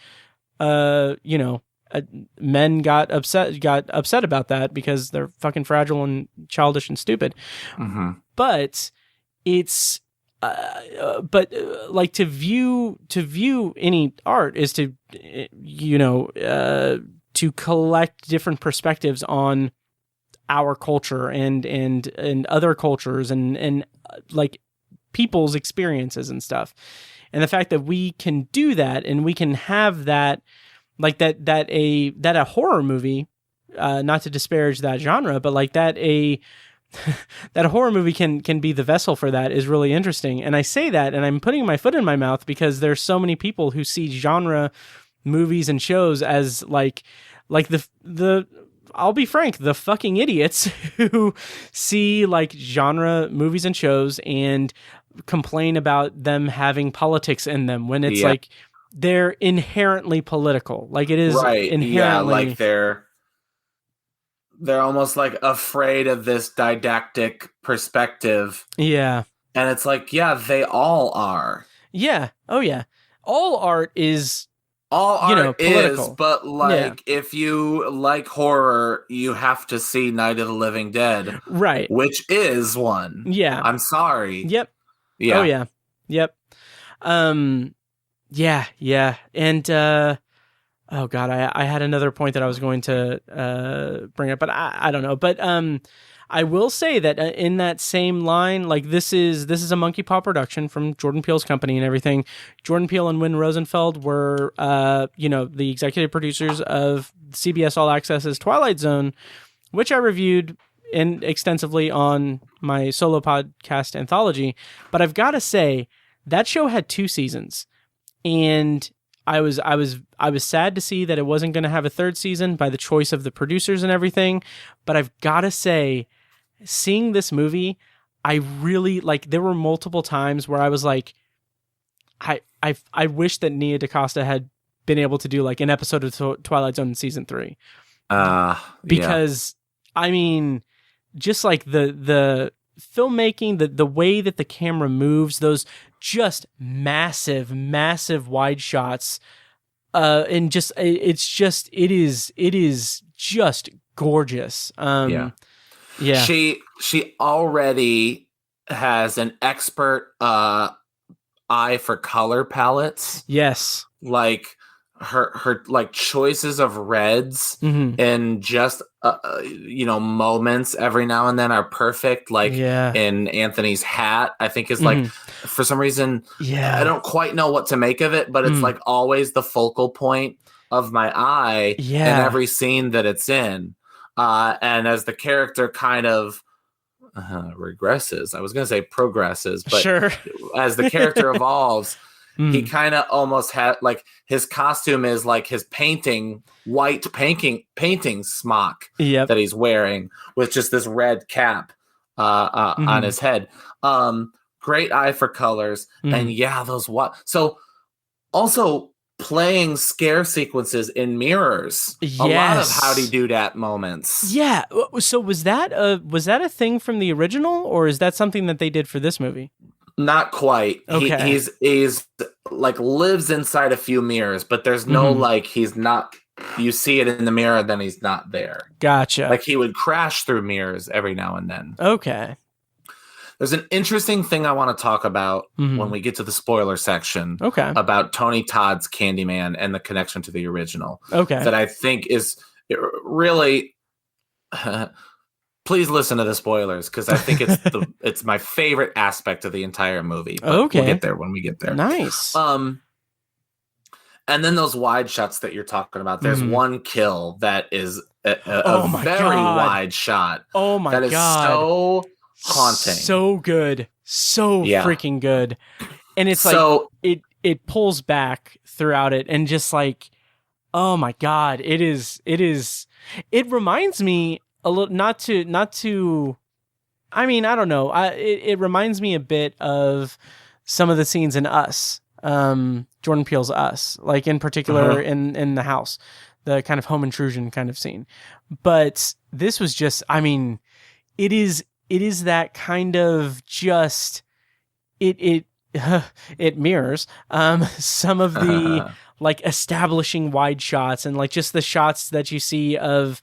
men got upset about that because they're fucking fragile and childish and stupid. But it's like to view any art is to to collect different perspectives on our culture and other cultures and like people's experiences and stuff. And the fact that we can do that and we can have that, like that a horror movie, not to disparage that genre, but like that a horror movie can be the vessel for that is really interesting. And I say that, and I'm putting my foot in my mouth because there's so many people who see genre movies and shows as like the I'll be frank, the fucking idiots who see like genre movies and shows and complain about them having politics in them when it's like they're inherently political. Like it is inherently. Yeah, like they're almost like afraid of this didactic perspective. Yeah. And it's like, yeah, they all are. Yeah. Oh yeah. All art is political. Is, but like, yeah. If you like horror, you have to see Night of the Living Dead. Right. Which is one. Yeah. I'm sorry. Yep. Yeah. Oh yeah. Yep. Yeah. And, oh God, I had another point that I was going to bring up, but I don't know. But I will say that in that same line, like this is a Monkey Paw production from Jordan Peele's company and everything. Jordan Peele and Win Rosenfeld were, the executive producers of CBS All Access's Twilight Zone, which I reviewed extensively on my solo podcast anthology. But I've got to say that show had 2 seasons, and I was sad to see that it wasn't going to have a 3rd season by the choice of the producers and everything. But I've got to say, seeing this movie, I really there were multiple times where I was like, I wish that Nia DaCosta had been able to do like an episode of Twilight Zone in season 3. Because I mean, just like the filmmaking, the way that the camera moves, those just massive wide shots, and just it is just gorgeous. Yeah. She already has an expert eye for color palettes. Yes. Like her like choices of reds and just moments every now and then are perfect. Like in Anthony's hat, I think is like for some reason I don't quite know what to make of it, but it's like always the focal point of my eye in every scene that it's in. And as the character kind of regresses, I was going to say progresses, but as the character evolves, he kind of almost had like his costume is like his white painting smock that he's wearing with just this red cap on his head. Great eye for colors. And those so also playing scare sequences in mirrors. A lot of howdy do dat moments. Yeah. So was that a thing from the original, or is that something that they did for this movie? Not quite. Okay. He's like lives inside a few mirrors, but there's no like he's not. You see it in the mirror, then he's not there. Gotcha. Like he would crash through mirrors every now and then. Okay. There's an interesting thing I want to talk about when we get to the spoiler section. Okay. About Tony Todd's Candyman and the connection to the original. Okay. That I think is really. Please listen to the spoilers because I think it's my favorite aspect of the entire movie. But we'll get there when we get there. Nice. And then those wide shots that you're talking about. There's one kill that is a very wide shot. Oh my god! That is so haunting, so good, so freaking good. And it's like it pulls back throughout it, and just like, oh my god, it is. It reminds me a little, not to. I mean, I don't know. It reminds me a bit of some of the scenes in Us, Jordan Peele's Us, like in particular in the house, the kind of home intrusion kind of scene. But this was just, I mean, it is that kind of just it mirrors some of the like establishing wide shots and like just the shots that you see of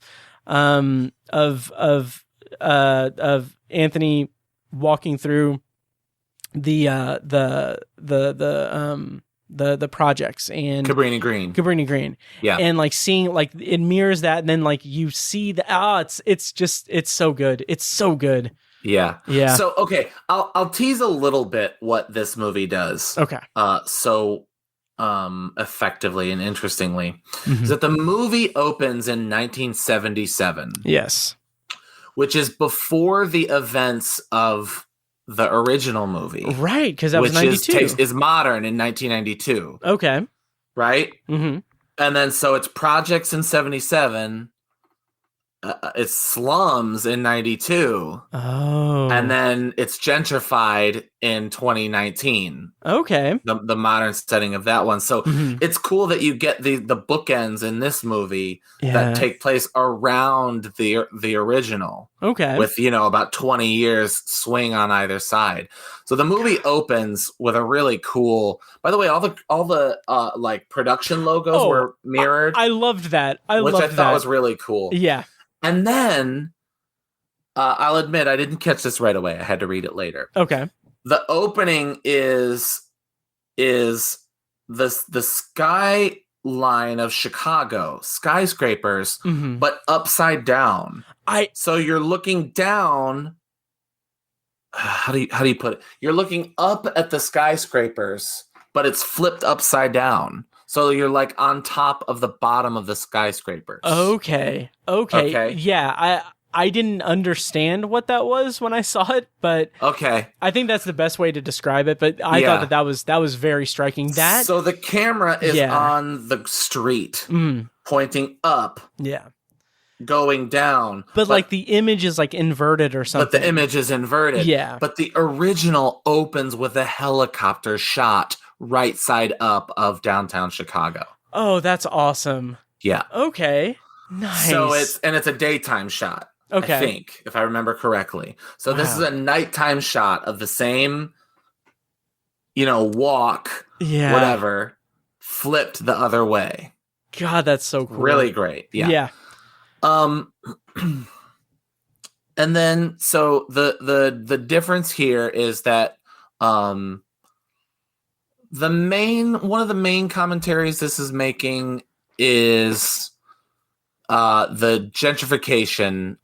Anthony walking through the projects and Cabrini Green. Yeah. And like seeing like it mirrors that, and then like you see it's so good. It's so good. Yeah. Yeah. So okay, I'll tease a little bit what this movie does. Okay. Effectively and interestingly is that the movie opens in 1977. Yes. Which is before the events of the original movie. Right, because that was 92. Is modern in 1992. Okay. Right? Mm-hmm. And then so it's projects in 77. It's slums in 92. Oh. And then it's gentrified in 2019. Okay. The modern setting of that one. So it's cool that you get the bookends in this movie that take place around the original. Okay. With, about 20 years swing on either side. So the movie opens with a really cool, by the way, all the like production logos were mirrored. I loved that. Which I thought was really cool. Yeah. And then I'll admit I didn't catch this right away. I had to read it later. Okay. The opening is the sky line of Chicago, skyscrapers, but upside down. So you're looking down. How do you put it? You're looking up at the skyscrapers, but it's flipped upside down. So you're like on top of the bottom of the skyscrapers. Okay. Yeah, I didn't understand what that was when I saw it, but I think that's the best way to describe it. But I thought that was very striking. So the camera is on the street, pointing up. Yeah. Going down. But like the image is like inverted or something. But the image is inverted. Yeah. But the original opens with a helicopter shot right side up of downtown Chicago. Oh, that's awesome. Yeah. Okay. Nice. So it's a daytime shot. Okay. I think, if I remember correctly. So this is a nighttime shot of the same, walk, whatever, flipped the other way. God, that's so cool. Really great. Yeah. Yeah. And then so the difference here is that one of the main commentaries this is making is the gentrification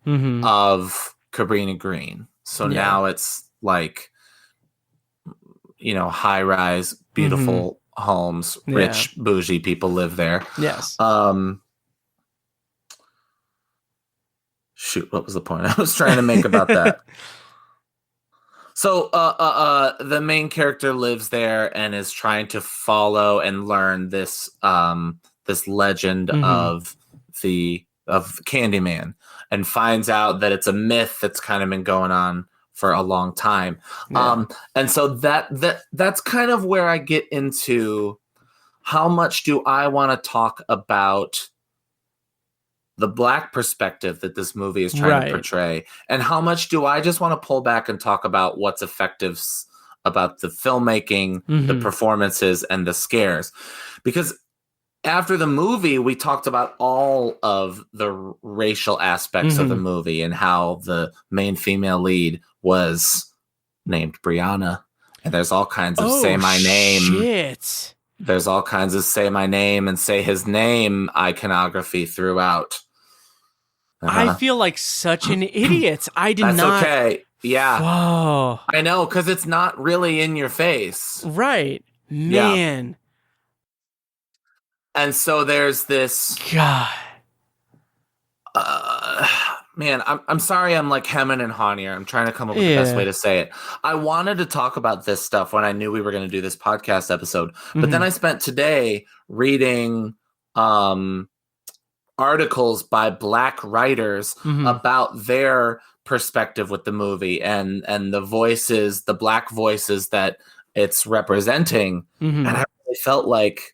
of Cabrini Green. So now it's like high rise, beautiful homes, rich bougie people live there. Yes. Shoot, what was the point I was trying to make about that? So the main character lives there and is trying to follow and learn this this legend of Candyman, and finds out that it's a myth that's kind of been going on for a long time. And so that's kind of where I get into how much do I want to talk about the Black perspective that this movie is trying to portray, and how much do I just want to pull back and talk about what's effective about the filmmaking, the performances, and the scares. Because after the movie, we talked about all of the racial aspects of the movie and how the main female lead was named Brianna. And there's all kinds of say my name. Shit. There's all kinds of say my name and say his name iconography throughout. I feel like such an idiot. I did not. That's okay. Yeah. Whoa. I know, because it's not really in your face. Right. Man. Yeah. And so there's this. God. Man, I'm sorry I'm like hemming and hawing here. I'm trying to come up with the best way to say it. I wanted to talk about this stuff when I knew we were going to do this podcast episode. But then I spent today reading articles by Black writers about their perspective with the movie and the voices, the Black voices that it's representing. And I really felt like,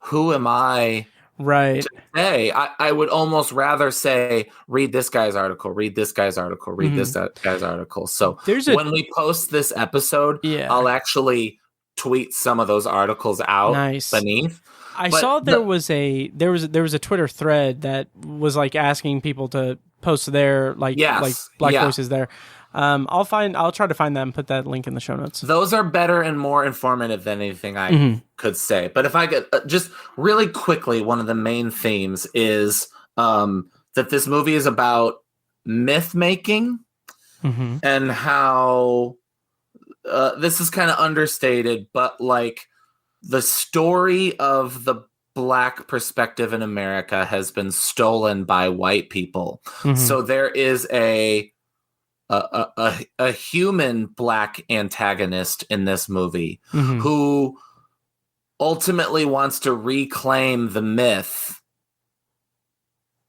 who am I to say? I would almost rather say, read this guy's article, read this guy's article, read this guy's article. So when we post this episode, I'll actually tweet some of those articles out beneath. I saw there was a Twitter thread that was like asking people to post their like Black voices there. I'll try to find that and put that link in the show notes. Those are better and more informative than anything I could say. But if I could just really quickly, one of the main themes is that this movie is about myth making and how this is kind of understated, but like the story of the Black perspective in America has been stolen by white people. So there is a human Black antagonist in this movie who ultimately wants to reclaim the myth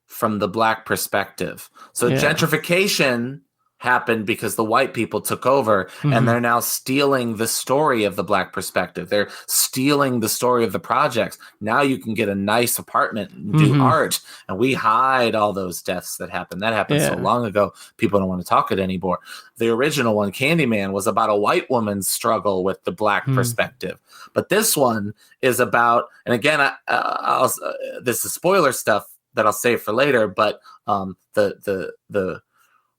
from the Black perspective. So gentrification happened because the white people took over and they're now stealing the story of the Black perspective. They're stealing the story of the projects. Now you can get a nice apartment and do art, and we hide all those deaths that happened. That happened so long ago, people don't want to talk it anymore. The original one, Candyman, was about a white woman's struggle with the Black perspective. But this one is about, and again, this is spoiler stuff that I'll save for later, but the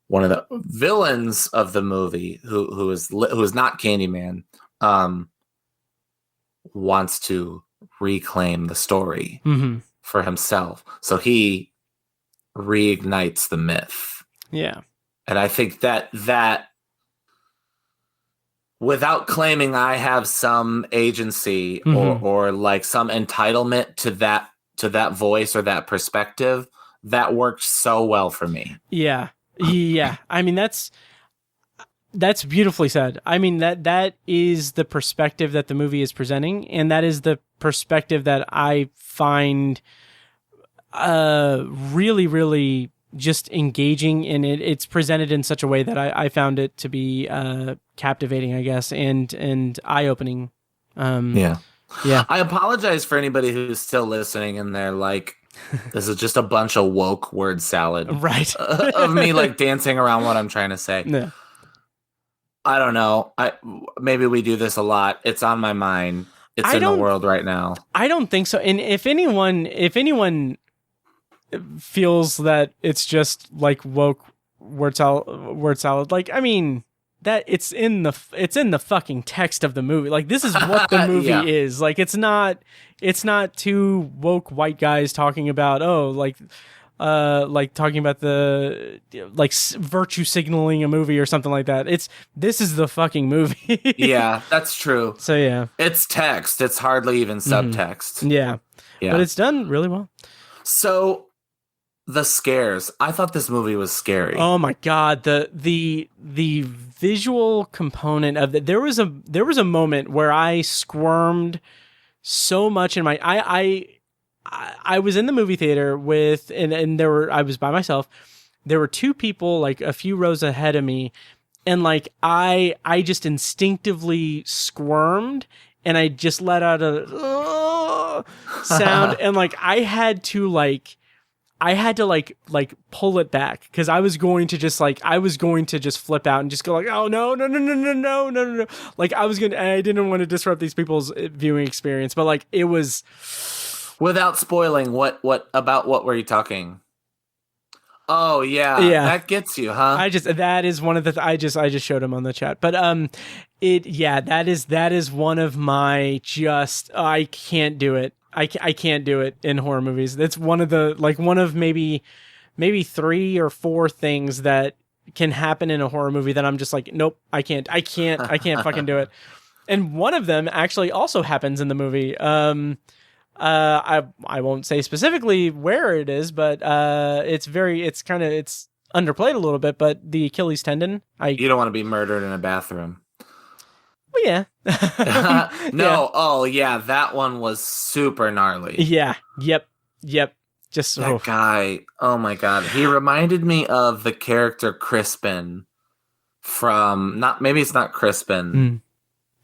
one of the villains of the movie, who is not Candyman, wants to reclaim the story Mm-hmm. for himself. So he reignites the myth. Yeah. And I think that without claiming I have some agency or like some entitlement to that voice or that perspective, that worked so well for me. Yeah. Yeah. I mean, that's beautifully said. I mean, that is the perspective that the movie is presenting, and that is the perspective that I find really, really just engaging, and it's presented in such a way that I found it to be captivating, I guess, and eye-opening. Yeah. I apologize for anybody who's still listening and they're like, this is just a bunch of woke word salad, right? Of me like dancing around what I'm trying to say. Yeah. I don't know. Maybe we do this a lot. It's on my mind. It's in the world right now. I don't think so. And if anyone feels that it's just like woke word salad, like, I mean, that it's in the fucking text of the movie. Like, this is what the movie is. Like, it's not two woke white guys talking about talking about the virtue signaling a movie or something like that. This is the fucking movie. Yeah, that's true. So yeah, it's text. It's hardly even subtext. Yeah, but it's done really well. So the scares. I thought this movie was scary. Oh my god, the visual component of it. There was a moment where I squirmed so much in my I was in the movie theater with and I was by myself. There were two people like a few rows ahead of me, and like I just instinctively squirmed, and I just let out a sound, and like I had to pull it back, because I was going to just flip out and just go like, oh no. Like I didn't want to disrupt these people's viewing experience, but like it was. Without spoiling, what were you talking? Oh yeah, that gets you, huh? That is one of the I just showed him on the chat, but that is one of my I can't do it. I can't do it in horror movies. It's one of maybe 3 or 4 things that can happen in a horror movie that I'm just like, nope, I can't fucking do it. And one of them actually also happens in the movie. I won't say specifically where it is, but it's underplayed a little bit, but the Achilles tendon. You don't want to be murdered in a bathroom. Well, yeah. No. Yeah. Oh, yeah. That one was super gnarly. Yeah. Yep. Just that guy. Oh my god. He reminded me of the character Crispin from maybe it's not Crispin.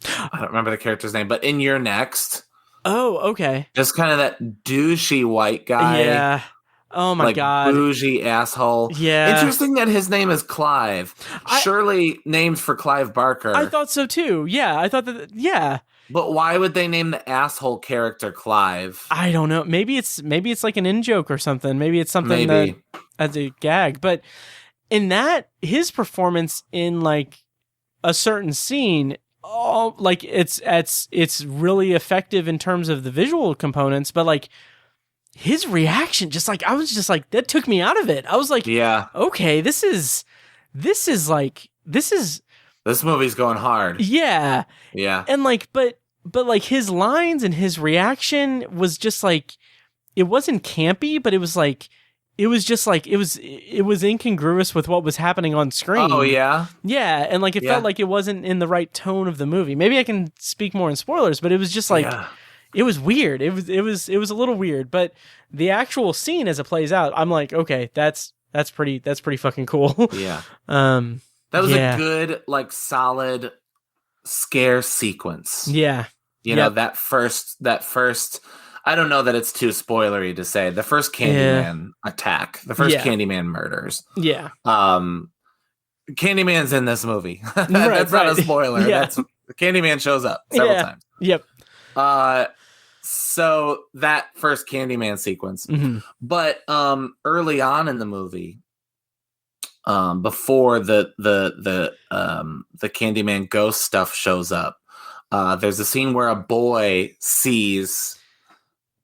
I don't remember the character's name, but in You're Next. Oh, okay. Just kind of that douchey white guy. Yeah. Oh my god. Bougie asshole. Yeah. Interesting that his name is Clive. Surely named for Clive Barker. I thought so too. Yeah. I thought that. Yeah. But why would they name the asshole character Clive? I don't know. Maybe it's like an in-joke or something. Maybe it's something that as a gag. But in that, his performance in like a certain scene, like it's really effective in terms of the visual components, but like his reaction, just like I was just like, that took me out of it. I was like, yeah, okay, this movie's going hard. Yeah. And like, but like his lines and his reaction was just like, it wasn't campy, but it was like, it was just like, it was incongruous with what was happening on screen. Oh yeah. Yeah. And like, it felt like it wasn't in the right tone of the movie. Maybe I can speak more in spoilers, but it was just like, it was weird. It was a little weird, but the actual scene as it plays out, I'm like, okay, that's pretty fucking cool. Yeah. That was a good, like, solid scare sequence. Yeah. You know, that first, I don't know that it's too spoilery to say, the first Candyman attack, the first Candyman murders. Yeah. Candyman's in this movie. That's not a spoiler. Candyman shows up several times. Yep. So that first Candyman sequence. Mm-hmm. But early on in the movie, before the Candyman ghost stuff shows up, there's a scene where a boy sees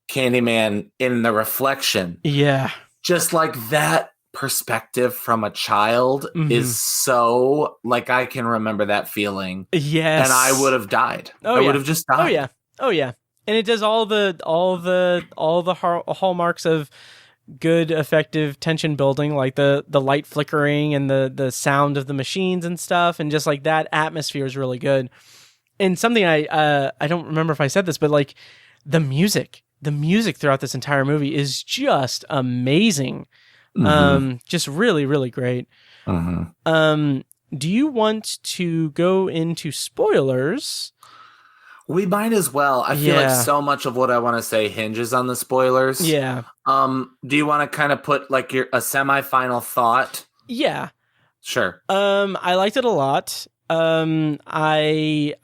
Candyman in the reflection. Yeah. Just like that perspective from a child is so, like, I can remember that feeling. Yes. And I would have died. I would have just died. Oh yeah. And it does all the hallmarks of good, effective tension building, like the light flickering and the sound of the machines and stuff, and just like that atmosphere is really good. And something I don't remember if I said this, but like the music throughout this entire movie is just amazing. Just really, really great. Do you want to go into spoilers? We might as well. I feel like so much of what I want to say hinges on the spoilers. Yeah. Do you want to kind of put like a semi-final thought? Yeah. Sure. I liked it a lot. I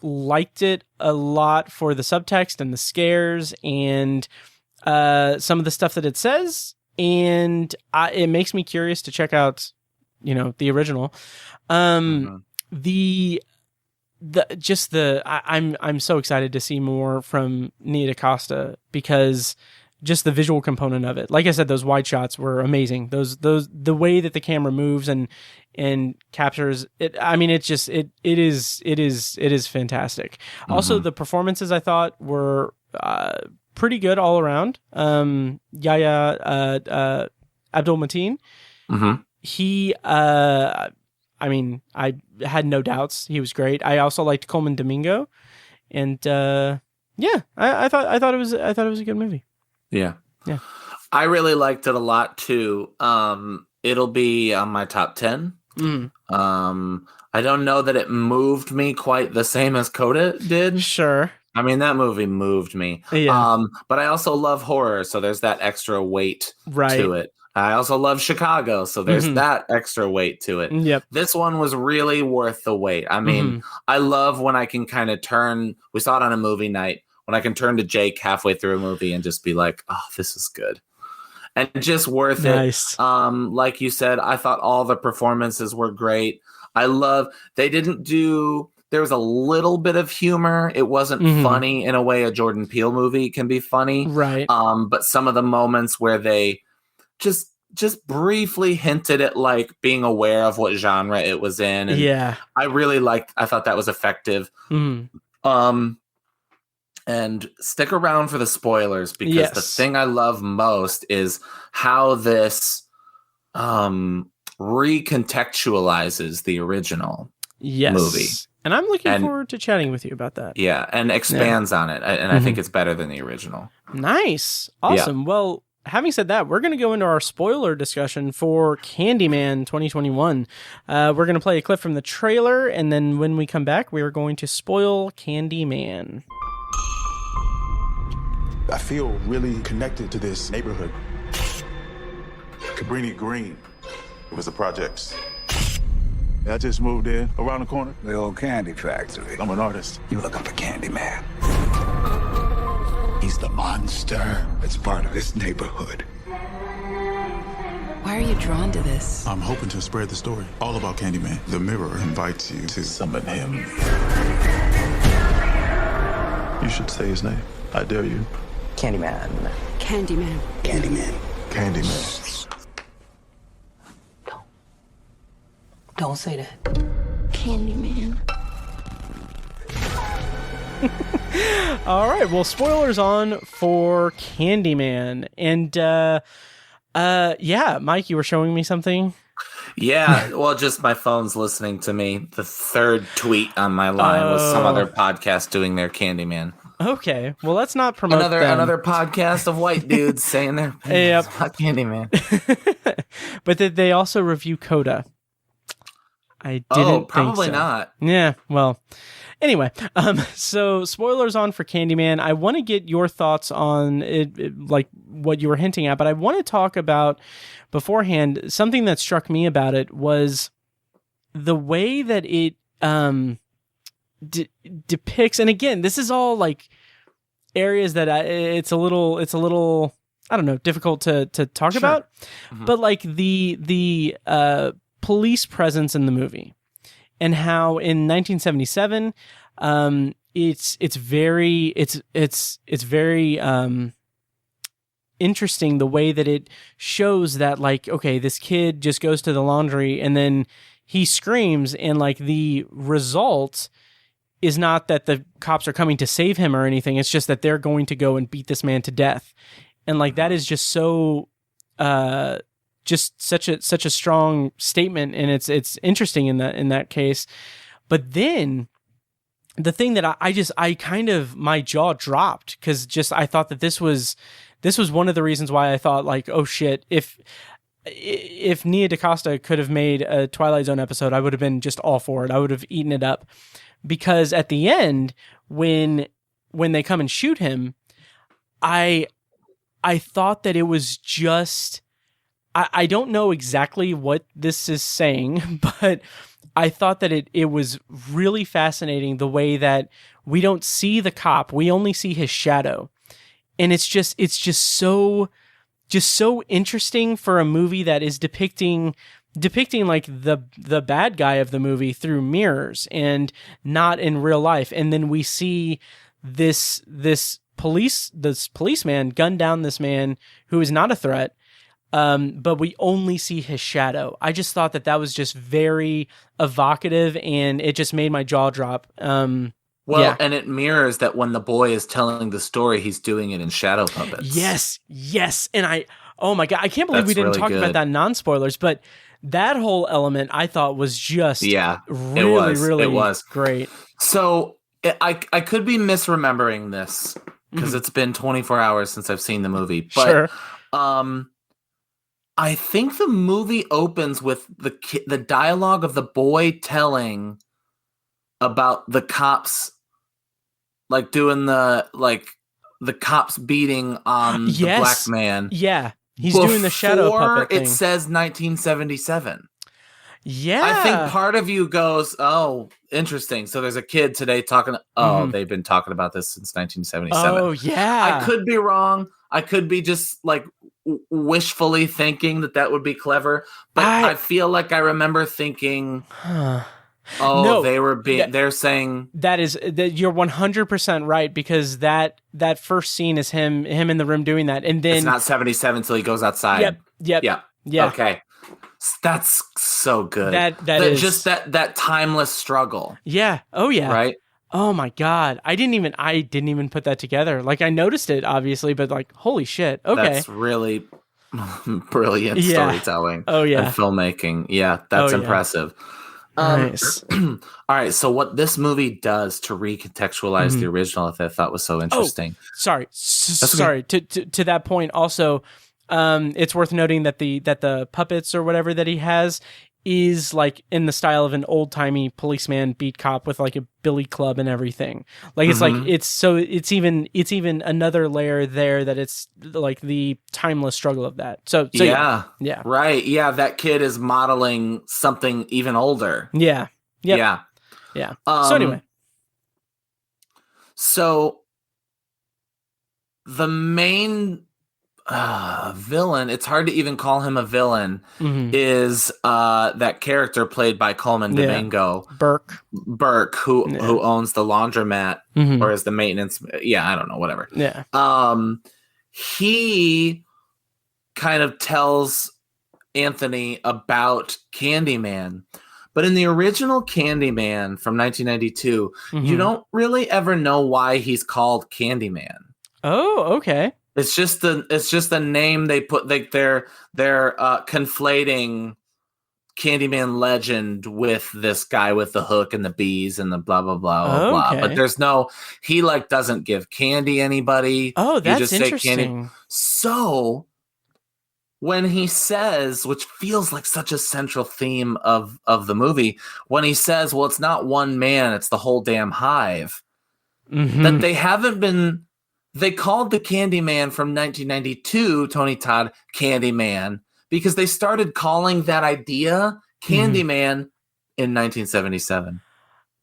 liked it a lot for the subtext and the scares and some of the stuff that it says, and it makes me curious to check out, the original. I'm so excited to see more from Nia DaCosta, because just the visual component of it. Like I said, those wide shots were amazing. The way that the camera moves and captures it. I mean, it is fantastic. Also, the performances I thought were pretty good all around. Yahya Abdul-Mateen. He, I had no doubts. He was great. I also liked Coleman Domingo, and I thought it was a good movie. Yeah. I really liked it a lot too. It'll be on my top 10. I don't know that it moved me quite the same as CODA did. Sure. I mean, that movie moved me. Yeah. But I also love horror, so there's that extra weight to it. I also love Chicago, so there's that extra weight to it. Yep. This one was really worth the wait. I mean, I love when I can kind of turn. We saw it on a movie night. When I can turn to Jake halfway through a movie and just be like, "Oh, this is good," and just worth it. Like you said, I thought all the performances were great. There was a little bit of humor. It wasn't funny in a way a Jordan Peele movie can be funny, right? But some of the moments where they just briefly hinted at like being aware of what genre it was in, and I thought that was effective. And stick around for the spoilers, because the thing I love most is how this recontextualizes the original movie. And I'm looking forward to chatting with you about that. Yeah, and expands on it. And I think it's better than the original. Nice. Awesome. Yeah. Well, having said that, we're going to go into our spoiler discussion for Candyman 2021. We're going to play a clip from the trailer, and then when we come back, we are going to spoil Candyman. I feel really connected to this neighborhood. Cabrini Green. It was the projects. I just moved in around the corner. The old candy factory. I'm an artist. You looking for Candyman? He's the monster that's part of this neighborhood. Why are you drawn to this? I'm hoping to spread the story. All about Candyman. The mirror invites you to summon him. You should say his name. I dare you. Candyman. Candyman. Candyman. Candyman. Don't say that. Candyman. All right, well, spoilers on for Candyman. And Mike, you were showing me something. Yeah, well, just my phone's listening to me. The third tweet on my line was some other podcast doing their Candyman. Okay, well, let's not promote another podcast of white dudes saying their opinions about Candyman. But did they also review CODA? I didn't probably think so. Not. Yeah, well, anyway, so spoilers on for Candyman. I want to get your thoughts on it, like what you were hinting at, but I want to talk about beforehand, something that struck me about it was the way that it depicts, and again, this is all like areas that it's a little I don't know, difficult to talk about, but like the police presence in the movie, and how in 1977 it's very interesting the way that it shows that, like, okay, this kid just goes to the laundry and then he screams, and like the result is not that the cops are coming to save him or anything. It's just that they're going to go and beat this man to death. And like, that is just so, just such a strong statement. And it's interesting in that case. But then the thing that I kind of, my jaw dropped, because just, I thought that this was one of the reasons why I thought, like, oh shit, if Nia DaCosta could have made a Twilight Zone episode, I would have been just all for it. I would have eaten it up. Because at the end, when they come and shoot him, I thought that it was just, I don't know exactly what this is saying, but I thought that it was really fascinating the way that we don't see the cop, we only see his shadow. And it's just so interesting for a movie that is depicting like the bad guy of the movie through mirrors and not in real life. And then we see this policeman gun down this man who is not a threat. But we only see his shadow. I just thought that was just very evocative, and it just made my jaw drop. And it mirrors that when the boy is telling the story, he's doing it in shadow puppets. Yes. And oh my God, I can't believe we didn't talk about that non-spoilers, but that whole element I thought was just really great. So I could be misremembering this because it's been 24 hours since I've seen the movie. But, sure. I think the movie opens with the dialogue of the boy telling about the cops, like doing the cops beating on the black man. Yeah. He's doing the shadow puppet thing. It says 1977. Yeah. I think part of you goes, oh, interesting. So there's a kid today talking. They've been talking about this since 1977. Oh, yeah. I could be wrong. I could be just like wishfully thinking that would be clever. But I feel like I remember thinking, they're saying that you're 100% right, because that first scene is him in the room doing that, and then it's not 77 till he goes outside. Yep. Okay, that's so good. That is just that timeless struggle. Yeah. Oh yeah. Right. Oh my God, I didn't even put that together. Like, I noticed it obviously, but like, holy shit. Okay, that's really brilliant storytelling. Oh yeah, and filmmaking. Yeah, that's impressive. Nice. All right, so what this movie does to recontextualize the original, I thought was so interesting. Sorry. To that point, also, it's worth noting that the puppets or whatever that he has is like in the style of an old timey policeman beat cop with like a billy club and everything. Like, it's like it's even another layer there that it's like the timeless struggle of that. So yeah, right. Yeah, that kid is modeling something even older. Yeah. Yep. Yeah. So anyway, so the main villain, it's hard to even call him a villain, is that character played by Coleman Domingo, Burke, who owns the laundromat or is the maintenance. Yeah, I don't know, whatever. Yeah. He kind of tells Anthony about Candyman, but in the original Candyman from 1992, you don't really ever know why he's called Candyman. Oh, okay. It's just the name they put. Like they're conflating Candyman legend with this guy with the hook and the bees and the blah blah blah blah. But there's no, he like doesn't give candy anybody. Oh, that's just interesting. Say candy. So when he says, which feels like such a central theme of the movie, when he says, "Well, it's not one man; it's the whole damn hive," that they haven't been. They called the Candyman from 1992, Tony Todd, Candyman, because they started calling that idea Candyman in 1977.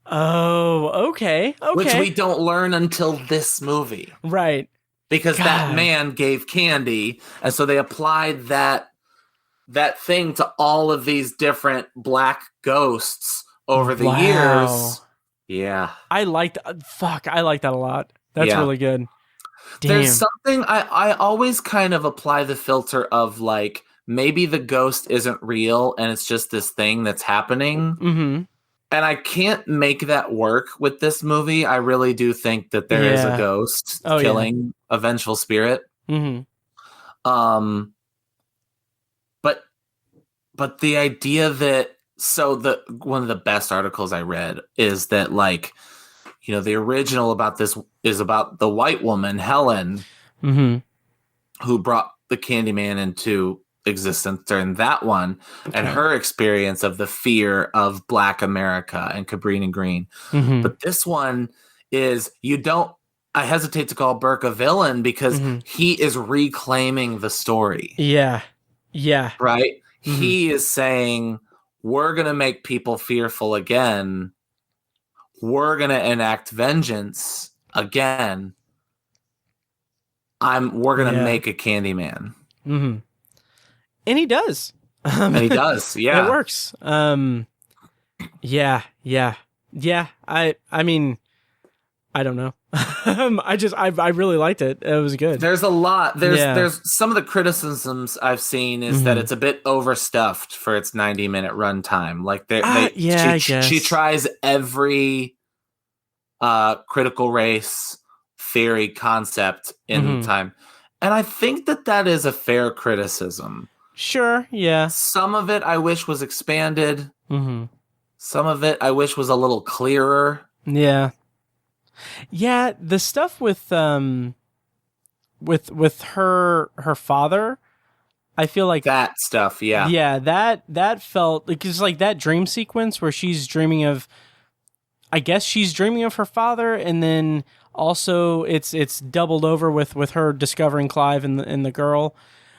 Oh, okay. Which we don't learn until this movie. Right. Because that man gave candy, and so they applied that thing to all of these different black ghosts over the years. Yeah. I like that a lot. That's really good. Damn. There's something I always kind of apply the filter of like maybe the ghost isn't real and it's just this thing that's happening. Mm-hmm. And I can't make that work with this movie. I really do think that there is a ghost killing a vengeful spirit. Mm-hmm. But the idea that one of the best articles I read is that like, you know, the original about this is about the white woman, Helen, who brought the Candyman into existence during that one, and her experience of the fear of Black America and Cabrini Green. But this one is, I hesitate to call Burke a villain because he is reclaiming the story. Yeah. Yeah. Right? He is saying, we're going to make people fearful again. We're going to enact vengeance again. We're going to make a Candyman. Mm-hmm. And he does. And he does. Yeah. It works. Yeah. I mean, I don't know. I really liked it. It was good. There's a lot. There's some of the criticisms I've seen is that it's a bit overstuffed for its 90-minute runtime. Like she tries every critical race theory concept in time. And I think that is a fair criticism. Sure, yeah. Some of it I wish was expanded. Some of it I wish was a little clearer. Yeah. Yeah, the stuff with her father, I feel like that stuff, yeah. Yeah, that felt like it's like that dream sequence where she's dreaming of, I guess she's dreaming of her father, and then also it's doubled over with her discovering Clive and the girl.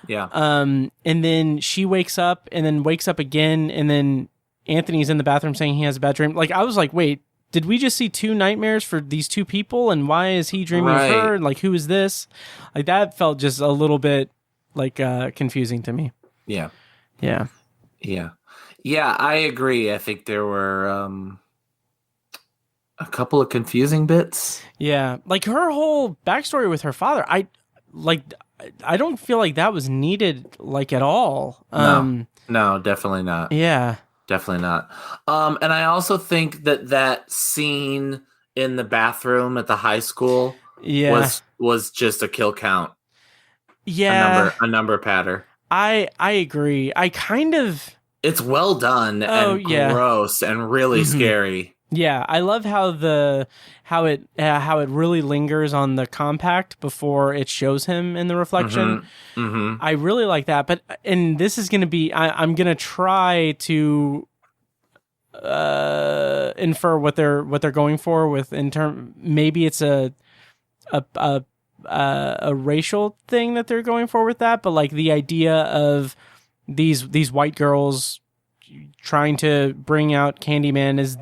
Yeah. And then she wakes up and then wakes up again, and then Anthony's in the bathroom saying he has a bad dream. Like, I was like, wait, did we just see two nightmares for these two people? And why is he dreaming of her? Like, who is this? Like, that felt just a little bit like confusing to me. Yeah. Yeah. Yeah. Yeah, I agree. I think there were a couple of confusing bits. Yeah. Like her whole backstory with her father, I don't feel like that was needed like at all. No, definitely not. Yeah. Definitely not. And I also think that scene in the bathroom at the high school was just a kill count. Yeah. A number patter. I agree. It's well done and gross and really scary. Yeah, I love how it really lingers on the compact before it shows him in the reflection. I really like that, and this is going to be I'm going to try to infer what they're going for with maybe it's a racial thing that they're going for with that, but like the idea of these white girls trying to bring out Candyman is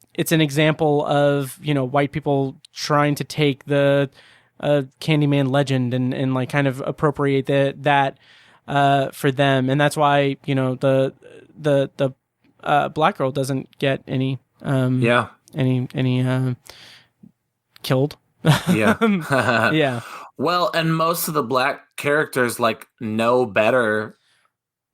it's an example of, you know, white people trying to take the Candyman legend and like kind of appropriate that for them, and that's why, you know, the black girl doesn't get any killed. Yeah. Well, and most of the black characters like know better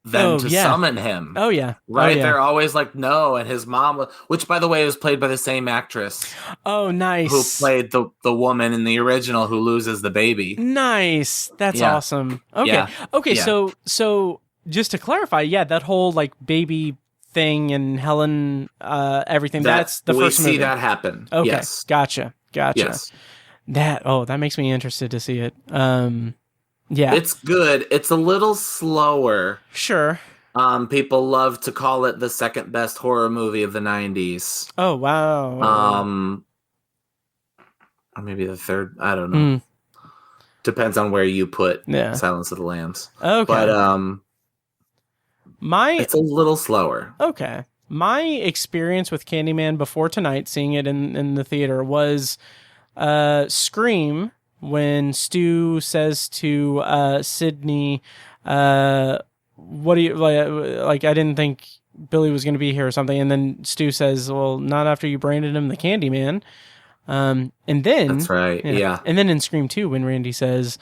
than to summon him. Oh yeah. Right? Oh, yeah. They're always like, no, and his mom, which by the way was played by the same actress. Oh, nice. Who played the woman in the original who loses the baby. Nice. That's awesome. Okay. Yeah. Okay, yeah. So just to clarify, that whole like baby thing and Helen everything, that's the first movie. We see that happen. Okay. Yes. Gotcha. Yes. That makes me interested to see it. Yeah. It's good. It's a little slower. Sure. People love to call it the second best horror movie of the 90s. Oh, wow. Or maybe the third. I don't know. Depends on where you put Silence of the Lambs. Okay. But it's a little slower. Okay. My experience with Candyman before tonight, seeing it in the theater, was Scream, when Stu says to Sydney, what do you like? I didn't think Billy was going to be here or something. And then Stu says, well, not after you branded him the Candyman. And then that's right. Yeah. And then in Scream 2, when Randy says,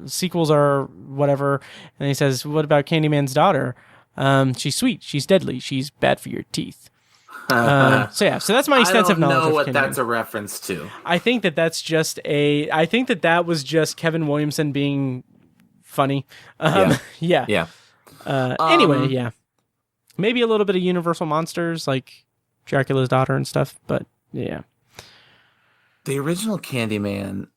sequels are whatever, and he says, what about Candyman's daughter? She's sweet, she's deadly, she's bad for your teeth. So that's my extensive knowledge. I don't know what Candyman. That's a reference to. I think that was just Kevin Williamson being funny. Yeah. Anyway, yeah, maybe a little bit of Universal monsters like Dracula's daughter and stuff, but yeah. The original Candyman,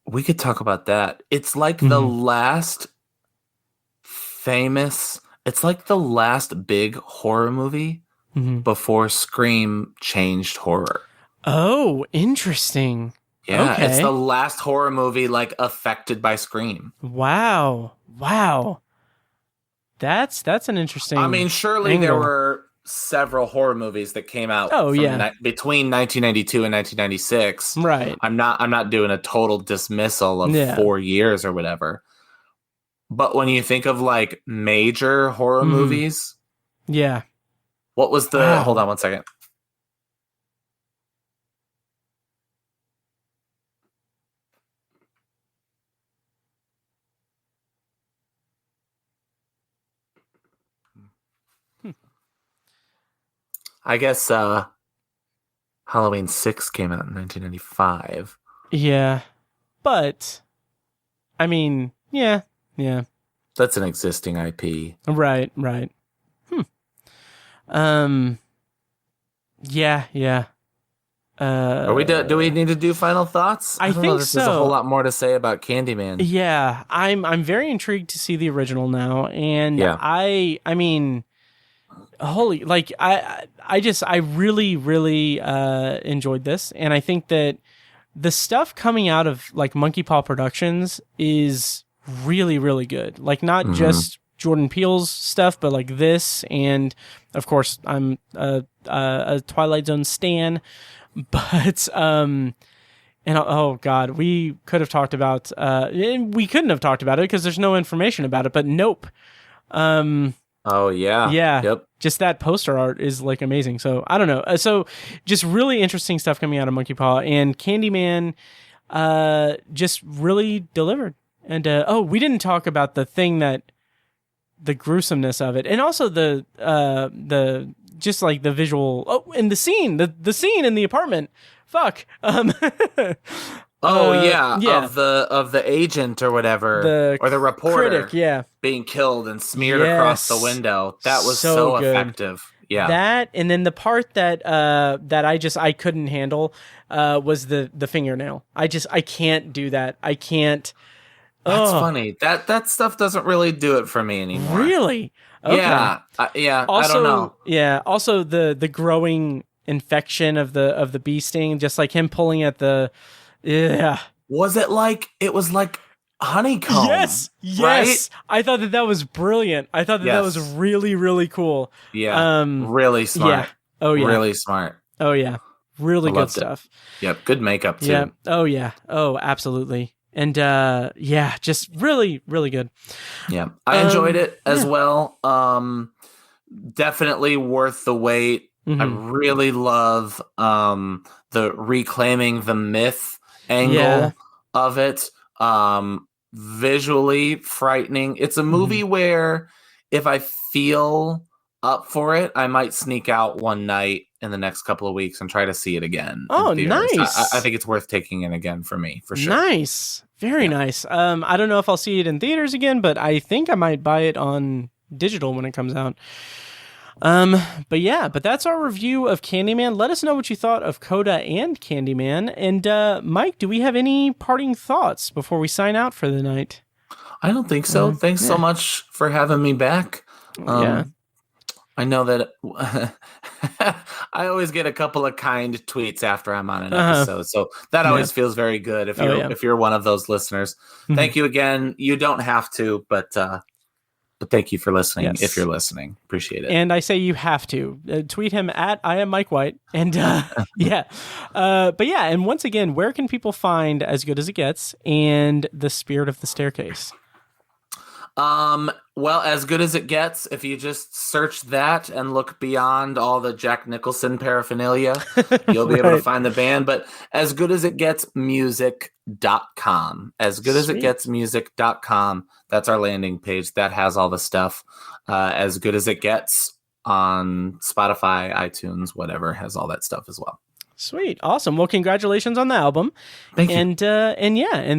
we could talk about that. It's like the last big horror movie before Scream changed horror. Oh, interesting. Yeah, okay. It's the last horror movie like affected by Scream. Wow. That's an interesting. I mean, surely angle. there were several horror movies that came out between 1992 and 1996. Right. I'm not doing a total dismissal of 4 years or whatever. But when you think of like major horror movies, yeah. What was the hold on one second. I guess Halloween 6 came out in 1995. Yeah. But I mean, yeah. That's an existing IP. Right. Yeah. Are we do we need to do final thoughts? I think so. There's a whole lot more to say about Candyman. Yeah, I'm very intrigued to see the original now, and I mean, holy, like I really enjoyed this, and I think that the stuff coming out of like Monkey Paw Productions is really, really good. Like not just Jordan Peele's stuff, but like this, and of course I'm a Twilight Zone stan, but and oh god, we could have talked about we couldn't have talked about it because there's no information about it, but Nope. Oh yeah. Yep. Just that poster art is like amazing. So I don't know. So just really interesting stuff coming out of Monkey Paw, and Candyman just really delivered. And we didn't talk about the gruesomeness of it, and also the just like the visual. Oh, and the scene in the apartment. Fuck. Of the agent or whatever, or the reporter, critic, being killed and smeared across the window. That was so effective. Yeah, that, and then the part that I couldn't handle was the fingernail. I can't do that. I can't. That's funny. That stuff doesn't really do it for me anymore. Really? Okay. Yeah. Also, I don't know. Yeah. Also, the growing infection of the bee sting, just like him pulling at the. Yeah. Was it like honeycomb? Yes. Right? I thought that was brilliant. I thought that was really, really cool. Yeah. Really smart. Yeah. Oh yeah. Really smart. Oh yeah. Really good stuff. Yep. Good makeup too. Yeah. Oh yeah. Oh, absolutely. And just really, really good. Yeah. I enjoyed it as well. Definitely worth the wait. I really love the reclaiming the myth angle of it. Visually frightening. It's a movie where if I feel up for it, I might sneak out one night in the next couple of weeks and try to see it again. Oh, nice. I think it's worth taking in again for me, for sure. Nice. Very nice. I don't know if I'll see it in theaters again, but I think I might buy it on digital when it comes out. But that's our review of Candyman. Let us know what you thought of CODA and Candyman. And Mike, do we have any parting thoughts before we sign out for the night? I don't think so. Thanks so much for having me back. I know that I always get a couple of kind tweets after I'm on an episode, so that always feels very good. If you're one of those listeners, thank you again. You don't have to, but thank you for listening. Yes. If you're listening, appreciate it. And I say you have to tweet him at I am Mike White. And and once again, where can people find As Good as It Gets and The Spirit of the Staircase? Well, As Good As It Gets, if you just search that and look beyond all the Jack Nicholson paraphernalia, you'll be able to find the band. But As Good As It Gets music.com. As Good As It Gets music.com. That's our landing page. That has all the stuff. As Good As It Gets on Spotify, iTunes, whatever, has all that stuff as well. Sweet. Awesome. Well, congratulations on the album. Thank you. And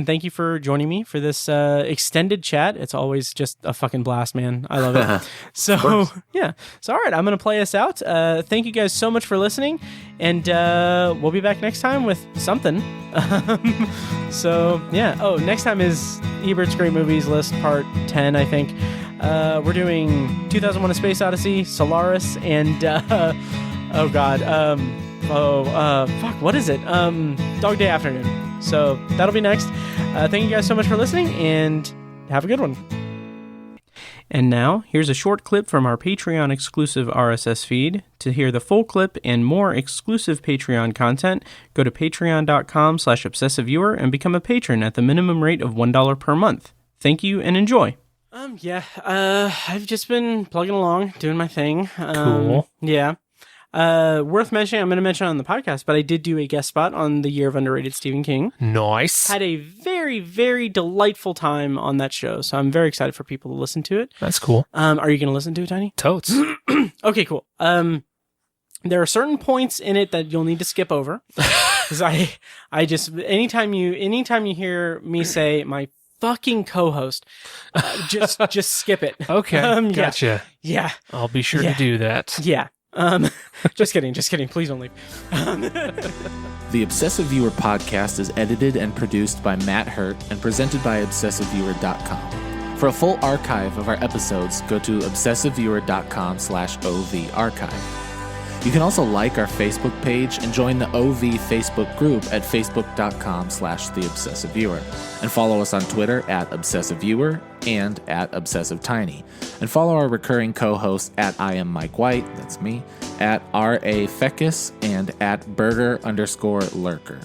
thank you for joining me for this extended chat. It's always just a fucking blast, man. I love it. So, yeah. So, all right, I'm going to play us out. Thank you guys so much for listening, and we'll be back next time with something. So, yeah. Oh, next time is Ebert's Great Movies List, Part 10, I think. We're doing 2001: A Space Odyssey, Solaris, and, oh, God, what is it? Dog Day Afternoon. So that'll be next. Thank you guys so much for listening, and have a good one. And now, here's a short clip from our Patreon exclusive RSS feed. To hear the full clip and more exclusive Patreon content, go to patreon.com/obsessiveviewer and become a patron at the minimum rate of $1 per month. Thank you and enjoy. I've just been plugging along, doing my thing. Cool. Yeah. Worth mentioning, I'm going to mention it on the podcast, but I did do a guest spot on the Year of Underrated Stephen King. Nice. Had a very, very delightful time on that show, so I'm very excited for people to listen to it. That's cool. Are you going to listen to it, Tiny? Totes. Okay, cool. There are certain points in it that you'll need to skip over, because I just anytime you hear me say my fucking co-host, just skip it. Okay, gotcha. Yeah. I'll be sure to do that. Yeah. Just kidding. Please don't leave. The Obsessive Viewer podcast is edited and produced by Matt Hurt and presented by ObsessiveViewer.com. For a full archive of our episodes, go to ObsessiveViewer.com/OV archive. You can also like our Facebook page and join the OV Facebook group at Facebook.com/TheObsessiveViewer. And follow us on Twitter at ObsessiveViewer and at ObsessiveTiny. And follow our recurring co-hosts at I Am Mike White, that's me, at R.A. Feckus, and at Burger_Lurker.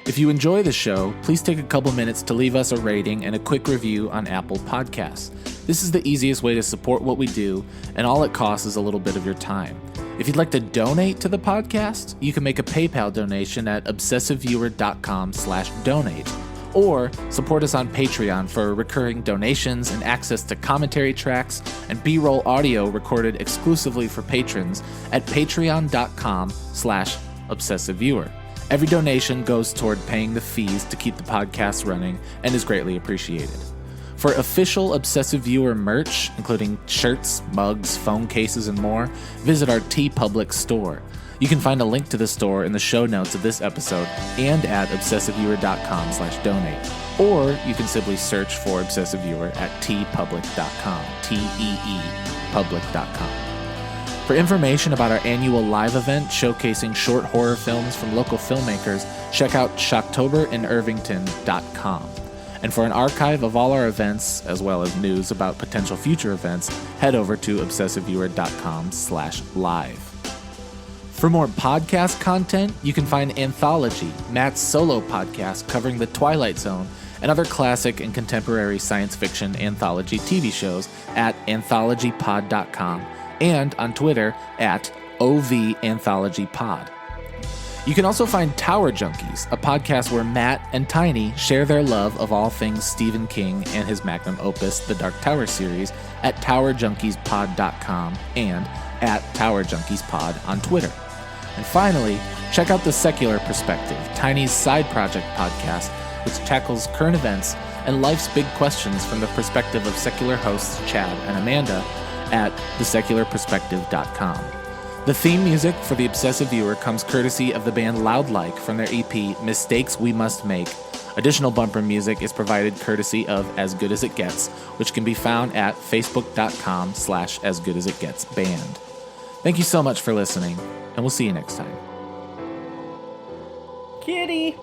If you enjoy the show, please take a couple minutes to leave us a rating and a quick review on Apple Podcasts. This is the easiest way to support what we do, and all it costs is a little bit of your time. If you'd like to donate to the podcast, you can make a PayPal donation at obsessiveviewer.com/donate, or support us on Patreon for recurring donations and access to commentary tracks and B-roll audio recorded exclusively for patrons at patreon.com/obsessiveviewer. Every donation goes toward paying the fees to keep the podcast running and is greatly appreciated. For official Obsessive Viewer merch, including shirts, mugs, phone cases, and more, visit our TeePublic store. You can find a link to the store in the show notes of this episode and at obsessiveviewer.com/donate. Or you can simply search for Obsessive Viewer at teepublic.com, T-E-E, public.com. For information about our annual live event showcasing short horror films from local filmmakers, check out shocktoberInIrvington.com. And for an archive of all our events, as well as news about potential future events, head over to obsessiveviewer.com/live. For more podcast content, you can find Anthology, Matt's solo podcast covering The Twilight Zone and other classic and contemporary science fiction anthology TV shows at anthologypod.com and on Twitter at OVAnthologyPod. You can also find Tower Junkies, a podcast where Matt and Tiny share their love of all things Stephen King and his magnum opus, the Dark Tower series, at towerjunkiespod.com and at towerjunkiespod on Twitter. And finally, check out The Secular Perspective, Tiny's side project podcast, which tackles current events and life's big questions from the perspective of secular hosts Chad and Amanda at thesecularperspective.com. The theme music for The Obsessive Viewer comes courtesy of the band Loudlike from their EP Mistakes We Must Make. Additional bumper music is provided courtesy of As Good As It Gets, which can be found at facebook.com/asgoodasitgetsband. Thank you so much for listening, and we'll see you next time. Kitty!